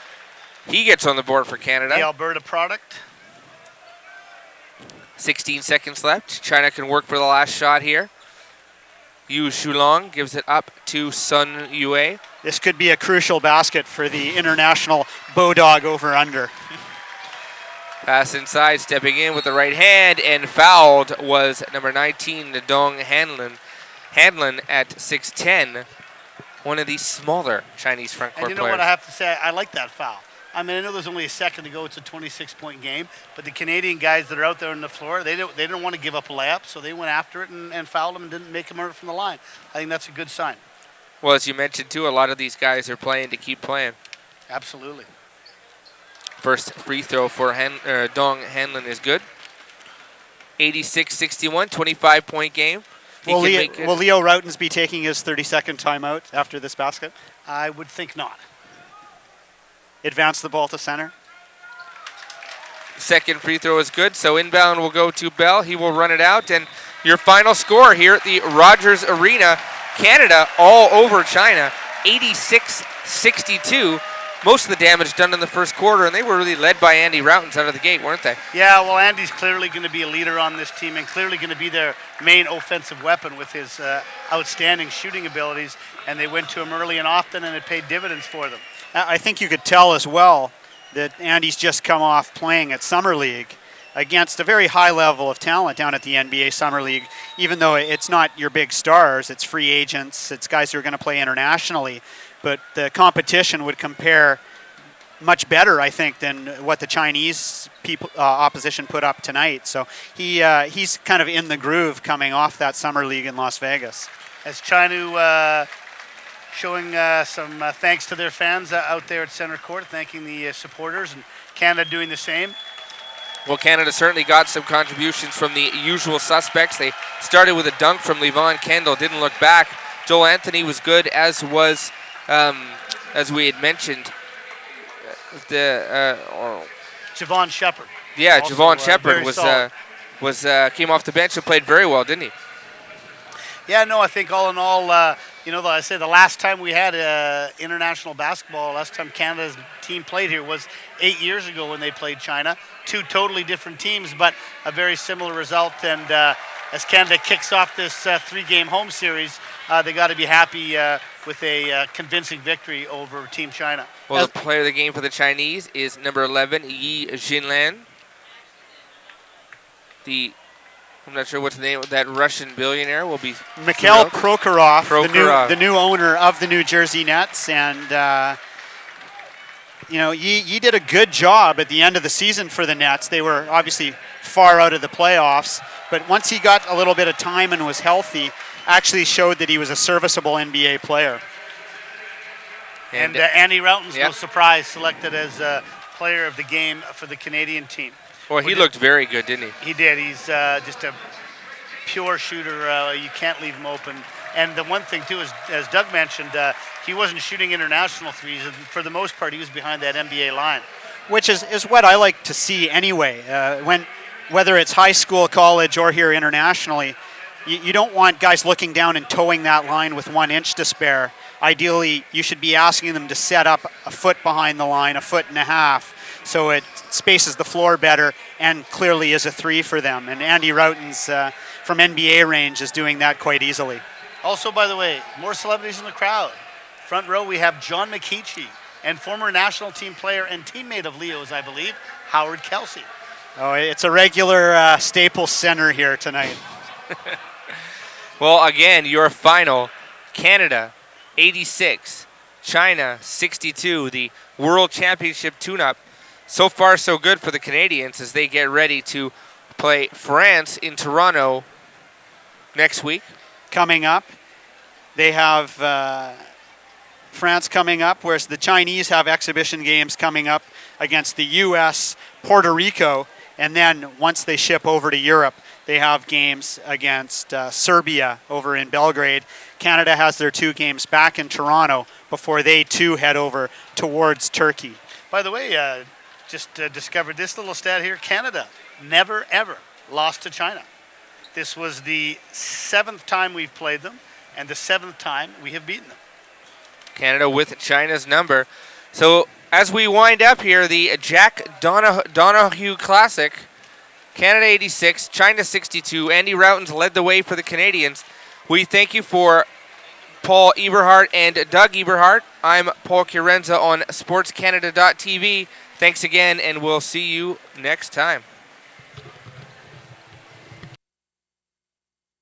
he gets on the board for Canada. The Alberta product. 16 seconds left. China can work for the last shot here. Yu Shulong gives it up to Sun Yue. This could be a crucial basket for the international Bodog over-under. Pass inside, stepping in with the right hand, and fouled was number 19, Dong Hanlon. Hanlon at 6'10", one of the smaller Chinese front court And you know players. what I have to say? I like that foul. I mean, I know there's only a second to go. It's a 26-point game. But the Canadian guys that are out there on the floor, they didn't want to give up a layup, so they went after it and fouled him and didn't make him earn it from the line. I think that's a good sign. Well, as you mentioned, too, a lot of these guys are playing to keep playing. Absolutely. First free throw for Dong Hanlon is good. 86-61, 25-point game. He Will can make it. Leo Routens be taking his 30-second timeout after this basket? I would think not. Advance the ball to center. Second free throw is good, so inbound will go to Bell. He will run it out, and your final score here at the Rogers Arena, Canada all over China, 86-62. Most of the damage done in the first quarter, and they were really led by Andy Routens out of the gate, weren't they? Yeah, well, Andy's clearly going to be a leader on this team and clearly going to be their main offensive weapon with his outstanding shooting abilities, and they went to him early and often, and it paid dividends for them. I think you could tell as well that Andy's just come off playing at Summer League against a very high level of talent down at the NBA Summer League, even though it's not your big stars, it's free agents, it's guys who are going to play internationally. But the competition would compare much better, I think, than what the Chinese opposition put up tonight. So he's kind of in the groove coming off that Summer League in Las Vegas. As China showing some thanks to their fans out there at center court, thanking the supporters, and Canada doing the same. Well, Canada certainly got some contributions from the usual suspects. They started with a dunk from Levon Kendall, didn't look back. Joel Anthony was good, as was, as we had mentioned, Javon Shepard. Yeah, Also, Javon Shepard very solid. came off the bench and played very well, didn't he? Yeah, no, I think all in all, I say the last time we had international basketball, last time Canada's team played here was 8 years ago when they played China. Two totally different teams, but a very similar result. And as Canada kicks off this three-game home series, they got to be happy with a convincing victory over Team China. Well, the player of the game for the Chinese is number 11, Yi Jinlan. I'm not sure what's the name of that Russian billionaire. Will be Mikhail Prokhorov, Prokhorov. The new owner of the New Jersey Nets, and Yi did a good job at the end of the season for the Nets. They were obviously far out of the playoffs, but once he got a little bit of time and was healthy, actually showed that he was a serviceable NBA player. And Andy Routens, no surprise, selected as player of the game for the Canadian team. Well, he looked very good, didn't he? He did. He's just a pure shooter. You can't leave him open. And the one thing, too, is, as Doug mentioned, he wasn't shooting international threes. And for the most part, he was behind that NBA line. Which is what I like to see anyway. Whether it's high school, college, or here internationally, you don't want guys looking down and towing that line with 1 inch to spare. Ideally, you should be asking them to set up a foot behind the line, 1.5 feet, so it spaces the floor better and clearly is a three for them. And Andy Routens from NBA range is doing that quite easily. Also, by the way, more celebrities in the crowd. Front row, we have John McKeechee and former national team player and teammate of Leo's, I believe, Howard Kelsey. Oh, it's a regular Staples Center here tonight. Well, again, your final, Canada 86, China 62, the World Championship tune-up. So far, so good for the Canadians as they get ready to play France in Toronto next week. Coming up. They have France coming up, whereas the Chinese have exhibition games coming up against the U.S., Puerto Rico, and then once they ship over to Europe, they have games against Serbia over in Belgrade. Canada has their 2 games back in Toronto before they too head over towards Turkey. By the way, just discovered this little stat here. Canada never, ever lost to China. This was the 7th time we've played them and the 7th time we have beaten them. Canada with China's number. So as we wind up here, the Jack Donahue Classic, Canada 86, China 62. Andy Routens led the way for the Canadians. We thank you for Paul Eberhardt and Doug Eberhardt. I'm Paul Chiarenza on SportsCanada.TV. Thanks again, and we'll see you next time.